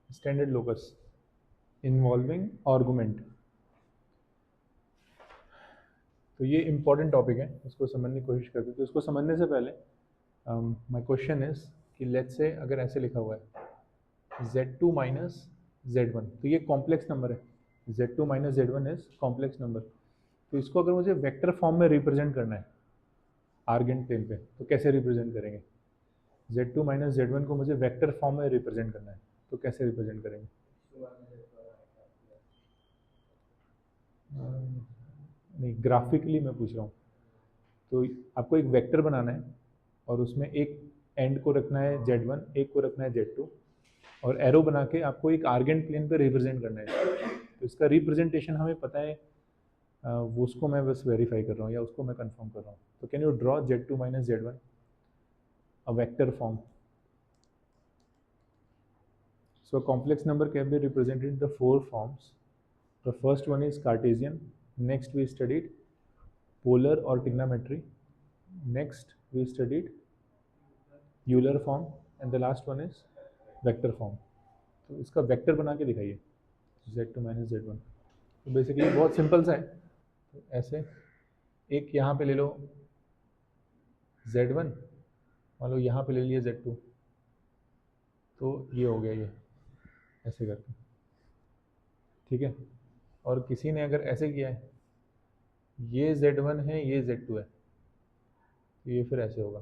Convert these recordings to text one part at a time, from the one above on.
Standard locus involving argument. तो ये important topic है, इसको समझने की कोशिश करते हैं। तो इसको समझने से पहले माय क्वेश्चन इज कि लेट्स से अगर ऐसे लिखा हुआ है z2 माइनस z1, तो ये कॉम्प्लेक्स नंबर है। z2 minus z1 is complex number. तो इसको अगर मुझे वेक्टर फॉर्म में रिप्रेजेंट करना है आर्गेंट प्लेन पे, तो कैसे रिप्रेजेंट करेंगे? z2 माइनस z1 को मुझे वेक्टर फॉर्म में रिप्रेजेंट करना है, तो कैसे रिप्रेजेंट करेंगे? नहीं, ग्राफिकली मैं पूछ रहा हूँ। तो आपको एक वेक्टर बनाना है और उसमें एक एंड को रखना है z1, एक को रखना है z2, और एरो बना के आपको एक आर्गेंट प्लेन पे रिप्रेजेंट करना है। तो इसका रिप्रेजेंटेशन हमें पता है, वो उसको मैं बस वेरीफाई कर रहा हूँ या उसको मैं कंफर्म कर रहा हूँ। तो can you draw z2 minus z1 a vector form? So a complex number can be represented in the four forms. The first one is Cartesian. Next we studied polar or trigonometry. Next we studied Euler form, and the last one is vector form. तो इसका vector बना के दिखाइए z2 minus z1। तो basically बहुत simple सा है। तो ऐसे एक यहाँ पे ले लो z1, मान लो यहाँ पे ले लिया z2, तो ये हो गया ये ऐसे करके, ठीक है। और किसी ने अगर ऐसे किया है, ये z1 है, ये z2 है, तो ये फिर ऐसे होगा,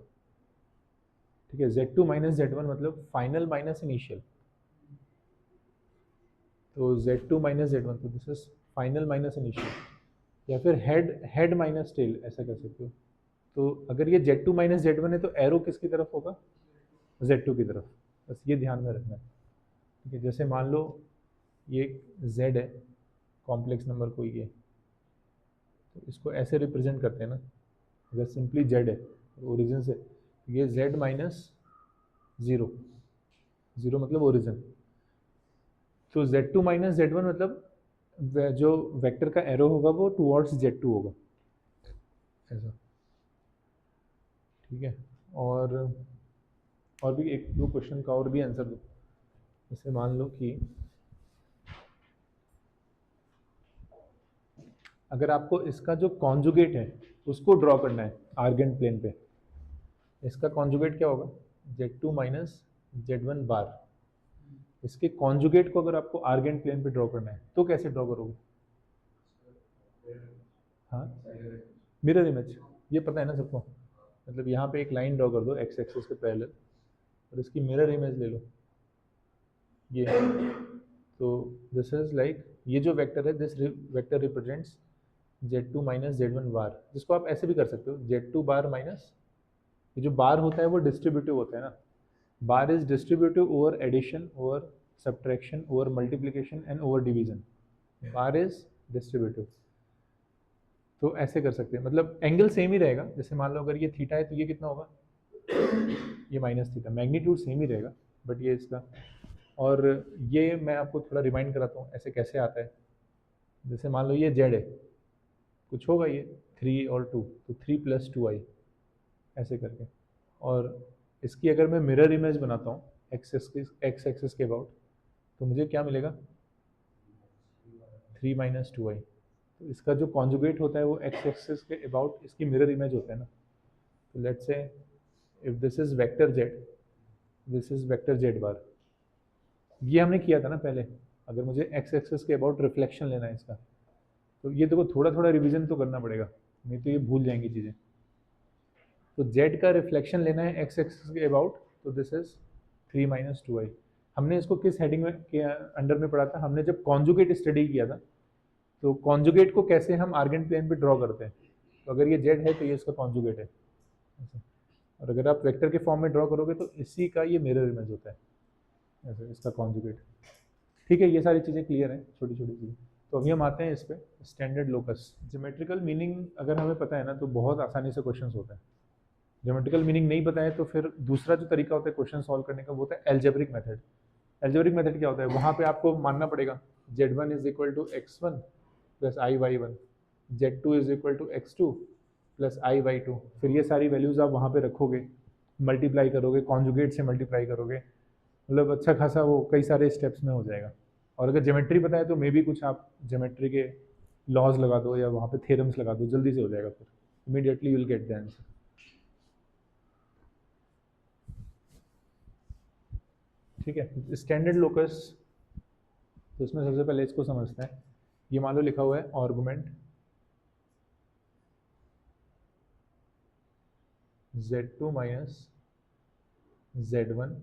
ठीक है। z2 माइनस z1 मतलब फाइनल माइनस इनिशियल। तो z2 माइनस z1, तो this is final minus initial, या फिर हेड माइनस टेल, ऐसा कर सकते हो। तो अगर ये z2 माइनस z1 है तो एरो किसकी तरफ होगा? z2 की तरफ। बस ये ध्यान में रखना है, ठीक है। जैसे मान लो ये z है, कॉम्प्लेक्स नंबर कोई ये, तो इसको ऐसे रिप्रेजेंट करते हैं ना। अगर सिंपली z है ओरिजिन से, ये z माइनस ज़ीरो, ज़ीरो मतलब ओरिजिन। तो z2 माइनस z1 मतलब जो वेक्टर का एरो होगा वो टुवर्ड्स z2 होगा, ऐसा, ठीक है। और भी एक दो क्वेश्चन का और भी आंसर दो। जैसे मान लो कि अगर आपको इसका जो कॉन्जुगेट है उसको ड्रॉ करना है आर्गेंट प्लेन पे, इसका कॉन्जुगेट क्या होगा? z2 माइनस z1 बार। इसके कॉन्जुगेट को अगर आपको आर्गेंट प्लेन पे ड्रॉ करना है तो कैसे ड्रॉ करोगे? हाँ, मिरर इमेज, ये पता है ना सबको। मतलब यहाँ पे एक लाइन ड्रॉ कर दो एक्स एक्सिस के पैरेलल, और इसकी मिरर इमेज ले लो ये। तो दिस इज लाइक, ये जो वेक्टर है, this vector represents z2 minus z1 बार, जिसको आप ऐसे भी कर सकते हो z2 बार माइनस, ये जो बार होता है वो डिस्ट्रीब्यूटिव होता है ना। Bar is distributive over addition, over subtraction, over multiplication and over division. Bar is distributive. तो ऐसे कर सकते हैं, मतलब एंगल सेम ही रहेगा। जैसे मान लो अगर ये थीटा है तो ये कितना होगा? ये माइनस थीटा, मैग्नीट्यूड सेम ही रहेगा, बट ये इसका। और ये मैं आपको थोड़ा रिमाइंड कराता हूँ ऐसे कैसे आता है। जैसे मान लो ये जेड है, कुछ होगा ये 3 और 2, तो 3 प्लस 2i, ऐसे करके। और इसकी अगर मैं मिरर इमेज बनाता हूँ एक्स एक्सिस के अबाउट, तो मुझे क्या मिलेगा? 3 माइनस 2i। तो इसका जो कॉन्जुगेट होता है वो एक्स एक्सिस के अबाउट इसकी मिरर इमेज होता है ना। तो let's say if this is vector z, this is vector z bar. ये हमने किया था ना पहले। अगर मुझे एक्स एक्सिस के अबाउट रिफ्लेक्शन लेना है इसका, तो ये देखो थोड़ा थोड़ा रिवीजन तो करना पड़ेगा, नहीं तो ये भूल जाएंगी चीज़ें। तो जेड का रिफ्लेक्शन लेना है एक्स एक्सिस के अबाउट, तो दिस इज 3 माइनस 2i। हमने इसको किस हेडिंग में के अंडर में पढ़ा था? हमने जब कॉन्जुगेट स्टडी किया था। तो कॉन्जुगेट को कैसे हम आर्गेंट प्लेन पे ड्रॉ करते हैं? तो अगर ये जेड है तो ये इसका कॉन्जुगेट है, और अगर आप वेक्टर के फॉर्म में ड्रॉ करोगे तो इसी का ये मिरर इमेज होता है, ऐसे इसका कॉन्जुगेट, ठीक है। ये सारी चीज़ें क्लियर हैं, छोटी छोटी चीज़ें। तो अभी हम आते हैं इस पर, स्टैंडर्ड लोकस। ज्योमेट्रिकल मीनिंग अगर हमें पता है ना तो बहुत आसानी से क्वेश्चन होता है। ज्योमेट्रिकल मीनिंग नहीं पता है तो फिर दूसरा जो तरीका होता है क्वेश्चन सॉल्व करने का वो होता है एल्जेब्रिक मेथड। एल्जेब्रिक मेथड क्या होता है? वहाँ पे आपको मानना पड़ेगा z1 is equal to x1 plus i y one, z2 is equal to x2 plus i y two. फिर ये सारी वैल्यूज़ आप वहाँ पे रखोगे, मल्टीप्लाई करोगे, कॉन्जुगेट से मल्टीप्लाई करोगे, मतलब अच्छा खासा वो कई सारे स्टेप्स में हो जाएगा। और अगर ज्योमेट्री पता है तो मे भी कुछ आप ज्योमेट्री के लॉज लगा दो या वहाँ पे थ्योरम्स लगा दो, जल्दी से हो जाएगा, फिर immediately you will get the answer. ठीक है, स्टैंडर्ड लोकस, तो इसमें सबसे पहले इसको समझते हैं। ये मान लो लिखा हुआ है आर्गुमेंट z2 माइनस z1,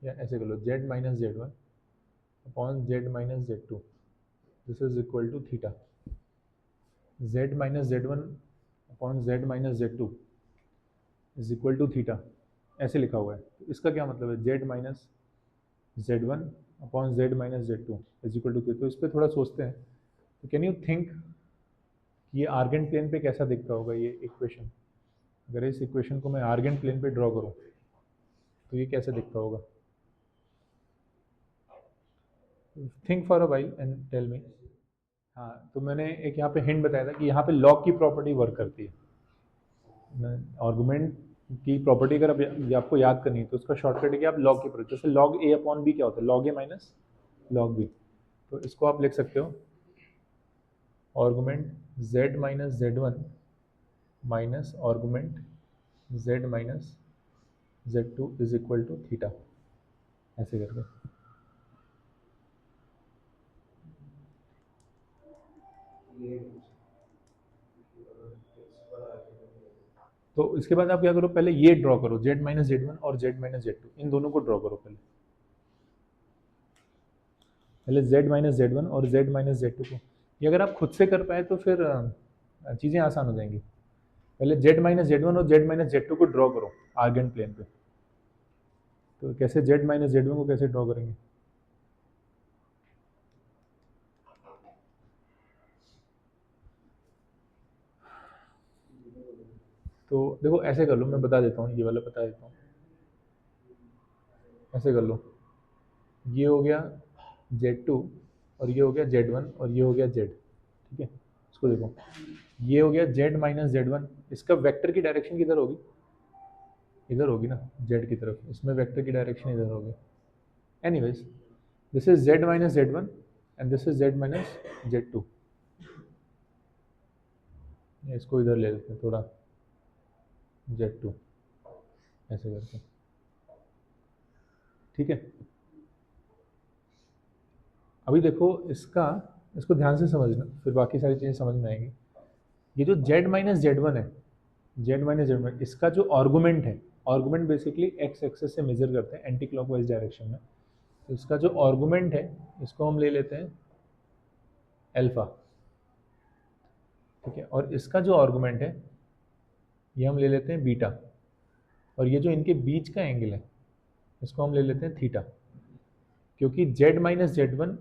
या ऐसे कर लो z minus z1 upon z minus z2, this is equal to theta. z minus z1 upon z minus z2 is equal to theta, ऐसे लिखा हुआ है। तो इसका क्या मतलब है, z minus z1 upon z minus z2 is equal to theta. तो इस पर थोड़ा सोचते हैं। तो कैन यू थिंक ये आर्गेंट प्लेन पे कैसा दिखता होगा ये इक्वेशन। अगर इस इक्वेशन को मैं आर्गेंट प्लेन पे ड्रॉ करूँ तो ये कैसे दिखता होगा। Think for a while and tell me. हाँ, तो मैंने एक यहाँ पे हिंट बताया था कि यहाँ पे लॉग की प्रॉपर्टी वर्क करती है। आर्गुमेंट की प्रॉपर्टी अगर आप ये आपको याद करनी है तो उसका शॉर्टकट है कि आप लॉग की प्रॉपर्टी, जैसे लॉग ए अपॉन बी क्या होता है, log a minus log b. तो इसको आप लिख सकते हो argument z minus z1 minus argument z minus z2 is equal to theta, ऐसे करके। तो इसके बाद आप क्या करो, पहले ये ड्रॉ करो z माइनस z1 और z माइनस z2, इन दोनों को ड्रॉ करो पहले z माइनस z1 और z माइनस z2 को। ये अगर आप खुद से कर पाए तो फिर चीज़ें आसान हो जाएंगी। पहले z माइनस z1 और z माइनस z2 को ड्रॉ करो आर्गेंट प्लेन पे। तो कैसे z माइनस z1 को कैसे ड्रॉ करेंगे, तो देखो ऐसे कर लो, मैं बता देता हूँ, ये वाला बता देता हूँ। ऐसे कर लो, ये हो गया z2 और ये हो गया z1 और ये हो गया z, ठीक है। इसको देखो, ये हो गया z माइनस z1, इसका वेक्टर की डायरेक्शन किधर होगी, इधर होगी ना, z की तरफ। इसमें वेक्टर की डायरेक्शन इधर होगी। Anyways, this is z minus z1 and this is z minus z2। इसको इधर ले लेते हैं थोड़ा, z2 ऐसे करके, ठीक है। अभी देखो इसको ध्यान से समझना, फिर बाकी सारी चीज़ें समझ में आएंगी। ये जो z माइनस z1 है, z माइनस z1, इसका जो आर्गुमेंट है, आर्गुमेंट बेसिकली x एक्सेस से मेजर करते हैं एंटी क्लॉकवाइज डायरेक्शन में। तो इसका जो आर्गुमेंट है इसको हम ले लेते हैं अल्फा, ठीक है। और इसका जो आर्गुमेंट है ये हम ले लेते हैं बीटा, और ये जो इनके बीच का एंगल है इसको हम ले लेते हैं थीटा, क्योंकि z माइनस z1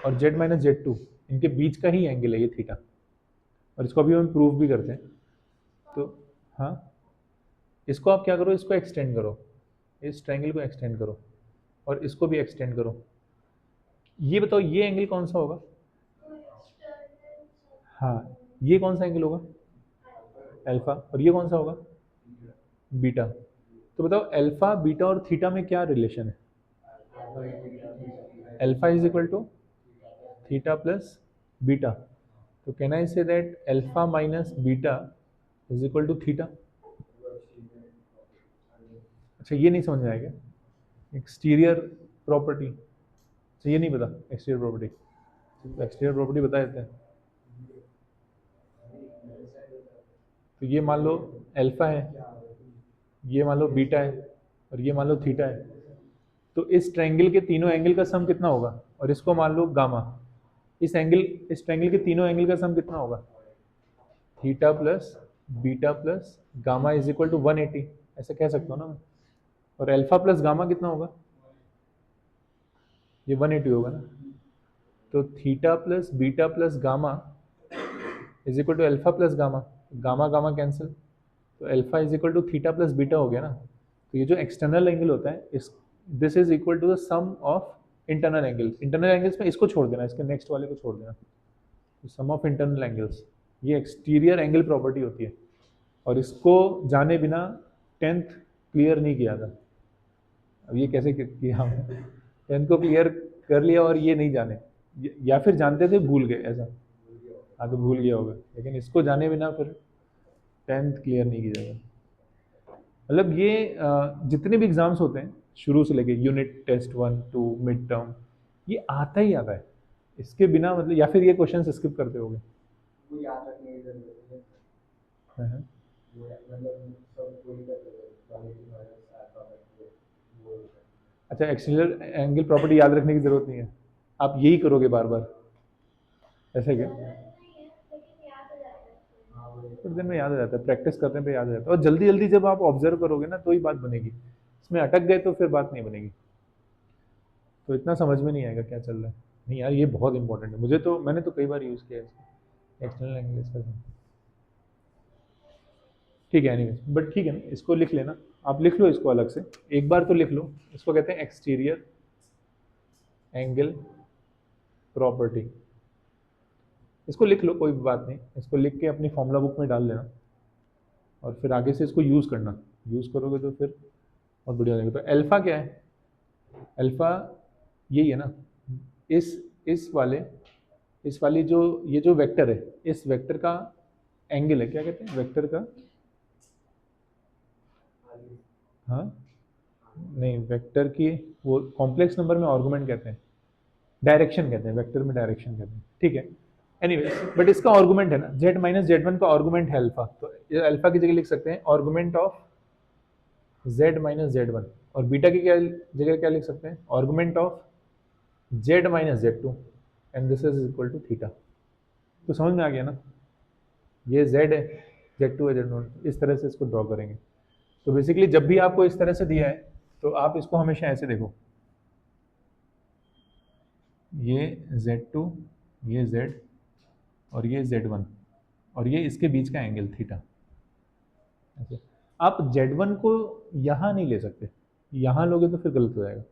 और z माइनस z2 इनके बीच का ही एंगल है ये थीटा। और इसको अभी हम प्रूव भी करते हैं। तो हाँ, इसको आप क्या करो, इसको एक्सटेंड करो, इस ट्रायंगल को एक्सटेंड करो और इसको भी एक्सटेंड करो। ये बताओ ये एंगल कौन सा होगा, हाँ ये कौन सा एंगल होगा, अल्फा, और ये कौन सा होगा, बीटा। तो बताओ अल्फा बीटा और थीटा में क्या रिलेशन है, alpha is equal to theta plus beta. तो can I say that alpha minus beta is equal to theta. अच्छा ये नहीं समझ में आएगा, एक्सटीरियर प्रॉपर्टी, अच्छा ये नहीं पता एक्सटीरियर प्रॉपर्टी, तो एक्सटीरियर प्रॉपर्टी बता देते हैं। तो ये मान लो अल्फा है, ये मान लो बीटा है और ये मान लो थीटा है। तो इस ट्रायंगल के तीनों एंगल का सम कितना होगा, और इसको मान लो गामा। इस ट्रायंगल के तीनों एंगल का सम कितना होगा, theta plus beta plus gamma is equal to 180, ऐसा कह सकता हूँ ना मैं। और अल्फा प्लस गामा कितना होगा, ये 180 होगा ना। तो theta plus beta plus gamma is equal to alpha plus gamma, gamma gamma cancel, तो alpha is equal to theta plus beta हो गया ना। तो ये जो एक्सटर्नल एंगल होता है इस this is equal to the sum of internal angle. Internal angles में इसको छोड़ देना, इसके नेक्स्ट वाले को छोड़ देना, सम ऑफ इंटरनल एंगल्स, ये एक्सटीरियर एंगल प्रॉपर्टी होती है। और इसको जाने बिना 10th क्लियर नहीं किया था, अब ये कैसे किया हमने, 10th को क्लियर कर लिया और ये नहीं जाने, या फिर जानते थे भूल गए ऐसा। हाँ तो भूल गया होगा, लेकिन इसको जाने बिना फिर 10th क्लियर नहीं की जाएगा। मतलब ये जितने भी एग्जाम्स होते हैं शुरू से लेके यूनिट टेस्ट 1 2 मिड टर्म, ये आता ही आता है, इसके बिना मतलब, या फिर ये क्वेश्चन स्किप करते होगे। वो याद रखने की जरूरत है। हाँ। वो मतलब सब कोई कर सकते हैं, क्वालिटी माइनस अल्फाबेट वो। अच्छा, एक्सटर्नल एंगल प्रॉपर्टी याद रखने की जरूरत नहीं है, आप यही करोगे बार बार, ऐसे क्या? कुछ दिन में याद आ जाता है, प्रैक्टिस करने पे याद आ जाता है, और जल्दी जल्दी जब आप ऑब्जर्व करोगे ना तो ही बात बनेगी, इसमें अटक गए तो फिर बात नहीं बनेगी, तो इतना समझ में नहीं आएगा क्या चल रहा है। नहीं यार, ये बहुत इंपॉर्टेंट है, मुझे तो, मैंने तो कई बार यूज़ किया है इसको, एक्सटर्नल एंगल इसका। ठीक है, एनीवेज, बट ठीक है ना, इसको लिख लेना, आप लिख लो इसको अलग से, एक बार तो लिख लो, इसको कहते हैं एक्सटीरियर एंगल प्रॉपर्टी। इसको लिख लो, कोई बात नहीं, इसको लिख के अपनी फॉर्मूला बुक में डाल लेना, और फिर आगे से इसको यूज़ करना, यूज़ करोगे तो फिर बहुत बढ़िया हो जाएगा। तो अल्फ़ा क्या है? अल्फ़ा यही है ना, इस वाले, इस वाली जो, ये जो वेक्टर है, इस वेक्टर का एंगल है, क्या कहते हैं वेक्टर का? हाँ, नहीं, वेक्टर की वो कॉम्प्लेक्स नंबर में आर्गुमेंट कहते हैं, डायरेक्शन कहते हैं, वेक्टर में डायरेक्शन कहते हैं, ठीक है। एनीवे, बट इसका आर्गुमेंट है ना, जेड माइनस जेड वन का आर्गुमेंट है अल्फा, तो अल्फा की जगह लिख सकते हैं argument of z minus z one, और बीटा की क्या जगह क्या लिख सकते हैं? Argument of z minus z two, and this is equal to theta. तो समझ में आ गया ना, ये जेड है, जेड टू है, जेड वन, इस तरह से इसको ड्रॉ करेंगे। तो बेसिकली जब भी आपको इस तरह से दिया है तो आप इसको हमेशा ऐसे देखो, ये Z2, ये Z, और ये Z1, और ये इसके बीच का एंगल थीटा, ऐसे। आप Z1 को यहाँ नहीं ले सकते, यहाँ लोगे तो फिर गलत हो जाएगा,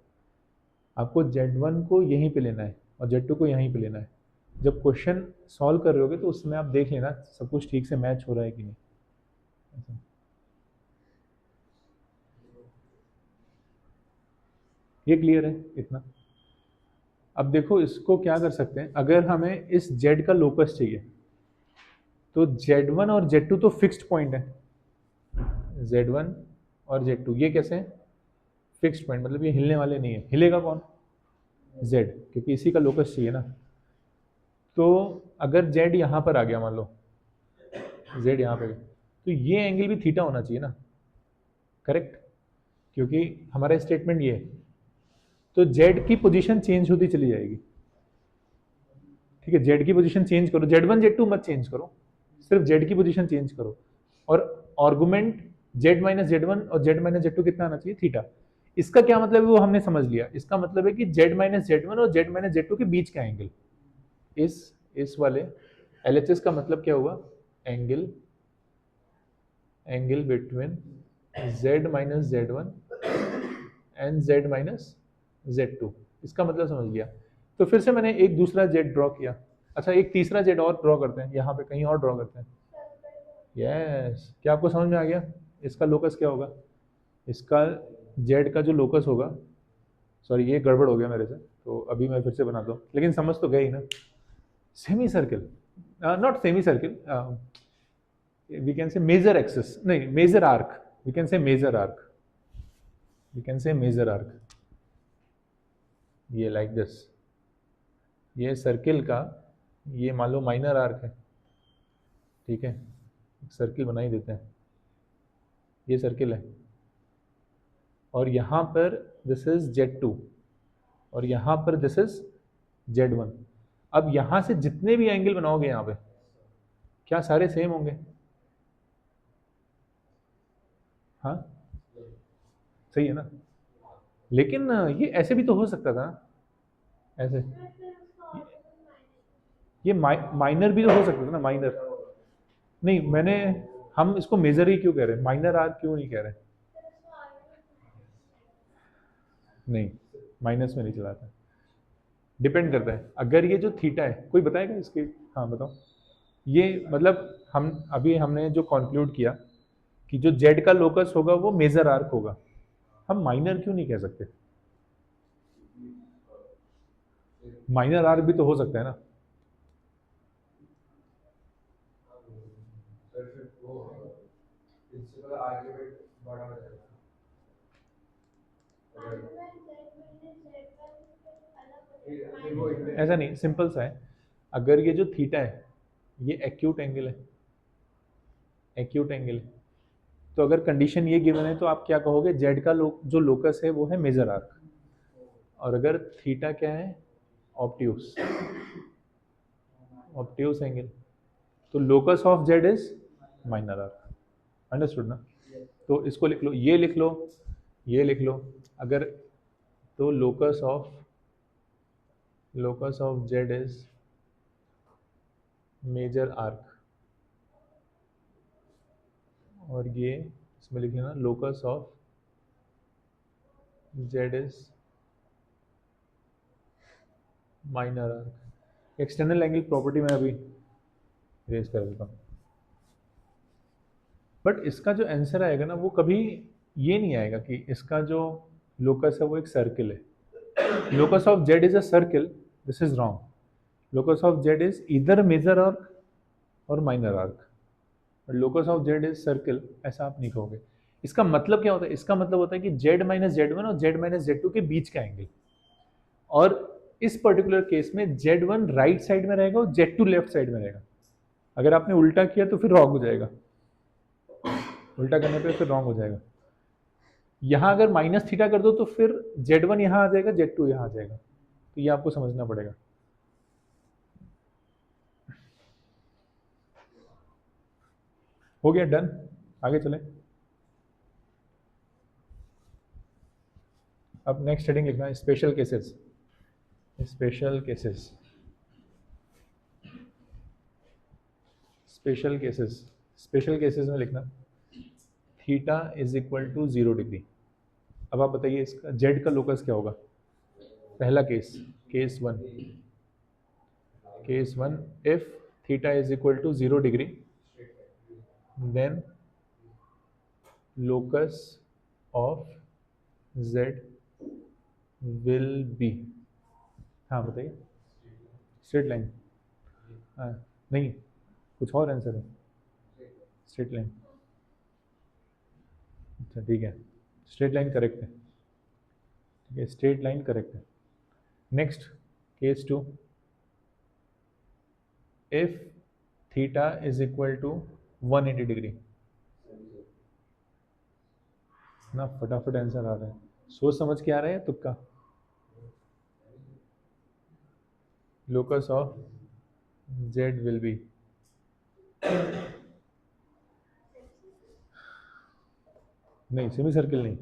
आपको Z1 को यहीं पे लेना है और Z2 को यहीं पे लेना है। जब क्वेश्चन सॉल्व कर रहे होगे तो उसमें आप देख लेना सब कुछ ठीक से मैच हो रहा है कि नहीं, ऐसा। ये क्लियर है इतना? अब देखो इसको क्या कर सकते हैं, अगर हमें इस Z का लोकस चाहिए तो Z1 और Z2 तो फिक्स्ड पॉइंट है, Z1 और Z2 ये कैसे हैं? फिक्स्ड पॉइंट, मतलब ये हिलने वाले नहीं है, हिलेगा कौन? Z, क्योंकि इसी का लोकस चाहिए ना। तो अगर Z यहाँ पर आ गया, मान लो Z यहाँ पे, तो ये एंगल भी थीटा होना चाहिए ना, करेक्ट, क्योंकि हमारा स्टेटमेंट ये है। तो Z की पोजीशन चेंज होती चली जाएगी, ठीक है, Z की पोजीशन चेंज करो, Z1 Z2 मत चेंज करो, सिर्फ Z की पोजीशन चेंज करो, और आर्गुमेंट Z माइनस Z1 और Z माइनस Z2 कितना आना चाहिए? थीटा। इसका क्या मतलब है वो हमने समझ लिया, इसका मतलब है कि Z माइनस Z1 और Z माइनस Z2 के बीच का एंगल, इस वाले LHS का मतलब क्या हुआ? Angle between Z minus Z1 and Z minus Z2, इसका मतलब समझ लिया। तो फिर से मैंने एक दूसरा जेड ड्रॉ किया, अच्छा एक तीसरा जेड और ड्रॉ करते हैं, यहाँ पे कहीं और ड्रॉ करते हैं। यस, क्या आपको समझ में आ गया? इसका लोकस क्या होगा? इसका जेड का जो लोकस होगा, सॉरी ये गड़बड़ हो गया मेरे से, तो अभी मैं फिर से बनाता हूँ, लेकिन समझ तो गई ना। Semi circle, not semi circle, we can say major axis, नहीं major arc, we can say major arc, we can say major arc, ये लाइक दिस, ये सर्किल का, ये मान लो माइनर आर्क है, ठीक है, सर्किल बना ही देते हैं, ये सर्किल है, और यहाँ पर दिस इज Z2, और यहाँ पर दिस इज Z1। अब यहाँ से जितने भी एंगल बनाओगे यहाँ पे, क्या सारे सेम होंगे? हाँ, सही है ना, लेकिन ये ऐसे भी तो हो सकता था ना, ऐसे, ये माइनर भी तो हो सकता था ना, माइनर, नहीं मैंने, हम इसको मेजर ही क्यों कह रहे हैं, माइनर आर क्यों नहीं कह रहे? नहीं, माइनस में नहीं चलाता, डिपेंड करता है, अगर ये जो थीटा है, कोई बताएगा इसके? हाँ बताओ, ये मतलब हम अभी हमने जो कंक्लूड किया कि जो जेड का लोकस होगा वो मेजर आर्क होगा, हम माइनर क्यों नहीं कह सकते? माइनर आर्क भी तो हो सकता है ना। सर फिर वो प्रिंसिपल आर्ग्यूमेंट बड़ा हो जाएगा। फिर वो ऐसा नहीं, सिंपल सा है। अगर ये जो थीटा है ये एक्यूट एंगल है, एक्यूट एंगल है, तो अगर कंडीशन ये गिवन है तो आप क्या कहोगे? जेड का जो लोकस है वो है मेजर आर्क, और अगर थीटा क्या है? ऑब्ट्यूस, ऑब्ट्यूस एंगल, तो locus of z is minor arc. Understood ना? तो इसको लिख लो, ये लिख लो, ये लिख लो। अगर तो locus of z is major arc, और ये इसमें लिख लेना locus of z is minor arc. External angle property में अभी रेज कर देता हूँ, बट इसका जो आंसर आएगा ना वो कभी ये नहीं आएगा कि इसका जो लोकस है वो एक सर्किल है। Locus of z is a circle, this is wrong. Locus of z is इधर मेजर आर्क और minor arc, locus of z is circle, ऐसा आप नहीं कहोगे। इसका मतलब क्या होता है? इसका मतलब होता है कि जेड माइनस जेड वन और जेड माइनस जेड टू के बीच का एंगल, और इस पर्टिकुलर केस में जेड वन राइट साइड में रहेगा और जेड टू लेफ्ट साइड में रहेगा। अगर आपने उल्टा किया तो फिर रॉन्ग हो जाएगा, उल्टा करने पे फिर रॉन्ग हो जाएगा। यहाँ अगर माइनस थीटा कर दो तो फिर जेड वन यहाँ आ जाएगा, जेड टू यहाँ आ जाएगा, तो ये आपको समझना पड़ेगा। हो गया, डन, आगे चले। अब नेक्स्ट हेडिंग लिखना है special cases. Special cases, special cases, special cases में लिखना theta is equal to 0 degree. अब आप बताइए इसका जेड का लोकस क्या होगा? पहला case, case one, case one, if theta is equal to 0 degree then locus of Z will be, हाँ बताइए, स्ट्रेट लाइन, हाँ नहीं कुछ और आंसर है? स्ट्रेट लाइन, अच्छा ठीक है, स्ट्रेट लाइन करेक्ट है, ठीक है, स्ट्रेट लाइन करेक्ट है। Next case two, if theta is equal to 180 degree, ना फटाफट आंसर आ रहा है, सोच समझ के आ रहा है तुक्का? Locus of Z will B, नहीं सेमी सर्किल नहीं,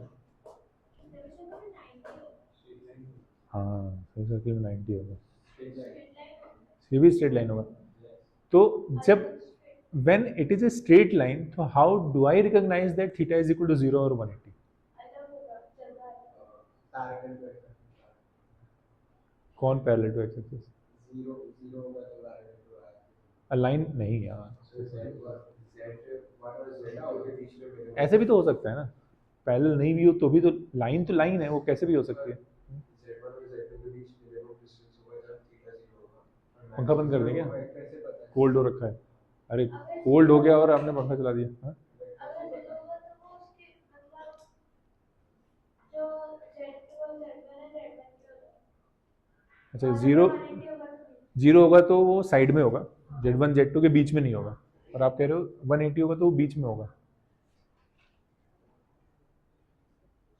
हाँ सेमी सर्किल में 90 होगा, ये भी स्ट्रेट लाइन होगा। तो जब when it is a straight line, तो how do I recognize that theta is equal to 0 और 180? पैरेलल टू कौन parallel to x axis? Zero zero होगा तो पैरेलल टू अलाइन नहीं यार, जेड वन और जेड टू के बीच में मिलेगा। ऐसे भी तो हो सकता है ना, पैरेलल नहीं भी हो तो भी तो लाइन है, वो कैसे भी हो सकती है। जेड वन और जेड टू के बीच मिलेगा डिस्टेंस होगा जब थीटा जीरो होगा। पंखा बंद कर दें क्या? कैसे पता है? कोल्ड हो रखा है, अरे कोल्ड हो गया और आपने पंखा चला दिया, हाँ? अच्छा जीरो, जीरो होगा तो वो साइड में होगा, जेड वन जेड टू के बीच में नहीं होगा, और आप कह रहे हो 180 होगा तो वो बीच में होगा।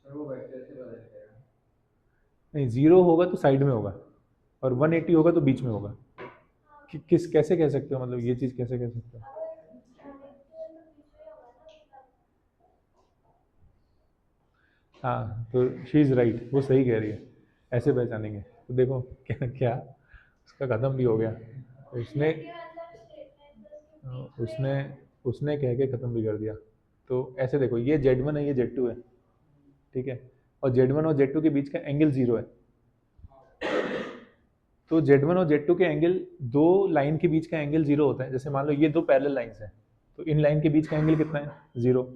सर वो वेक्टर से पता चलेगा। नहीं, जीरो होगा तो साइड में होगा और 180 होगा तो बीच में होगा। किस कैसे कह सकते हो, मतलब ये चीज कैसे कह सकते हो? हाँ तो शी इज राइट, वो सही कह रही है, ऐसे पहचानेंगे। तो देखो क्या क्या उसका खत्म भी हो गया, उसने उसने उसने कह के खत्म भी कर दिया। तो ऐसे देखो, ये Z1 है, ये Z2 है, ठीक है, और Z1 और Z2 के बीच का एंगल 0 है। तो Z1 और Z2 के एंगल, दो लाइन के बीच का एंगल 0 होता है। जैसे मान लो ये दो पैरेलल लाइंस हैं, तो इन लाइन के बीच का एंगल कितना है? 0।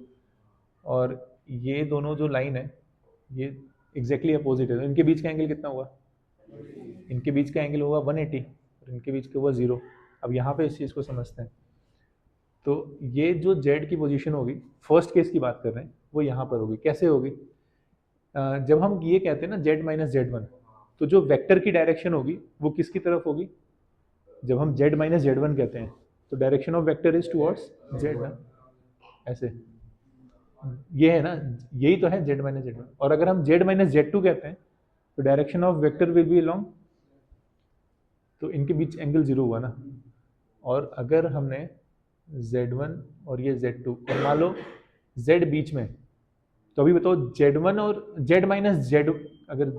और ये दोनों जो लाइन है ये एग्जैक्टली अपोजिट है, इनके बीच का एंगल कितना हुआ, इनके बीच का एंगल होगा 180 और इनके बीच का हुआ 0। अब यहाँ पे इस चीज़ को समझते हैं। तो ये जो जेड की पोजीशन होगी, फर्स्ट केस की बात कर रहे हैं, वो यहाँ पर होगी। कैसे होगी? जब हम ये कहते हैं ना जेड माइनस जेड वन, तो जो वेक्टर की डायरेक्शन होगी वो किसकी तरफ होगी? जब हम जेड माइनस जेड वन कहते हैं तो direction of vector is towards Z ना, ऐसे। ये है ना, यही तो है जेड माइनस जेड वन। और अगर हम जेड माइनस जेड टू कहते हैं तो direction of vector will be along, तो इनके बीच एंगल 0 हुआ ना। और अगर हमने Z1 और ये Z2 और मान लो Z बीच में, तो अभी बताओ Z1 और Z माइनस Z, अगर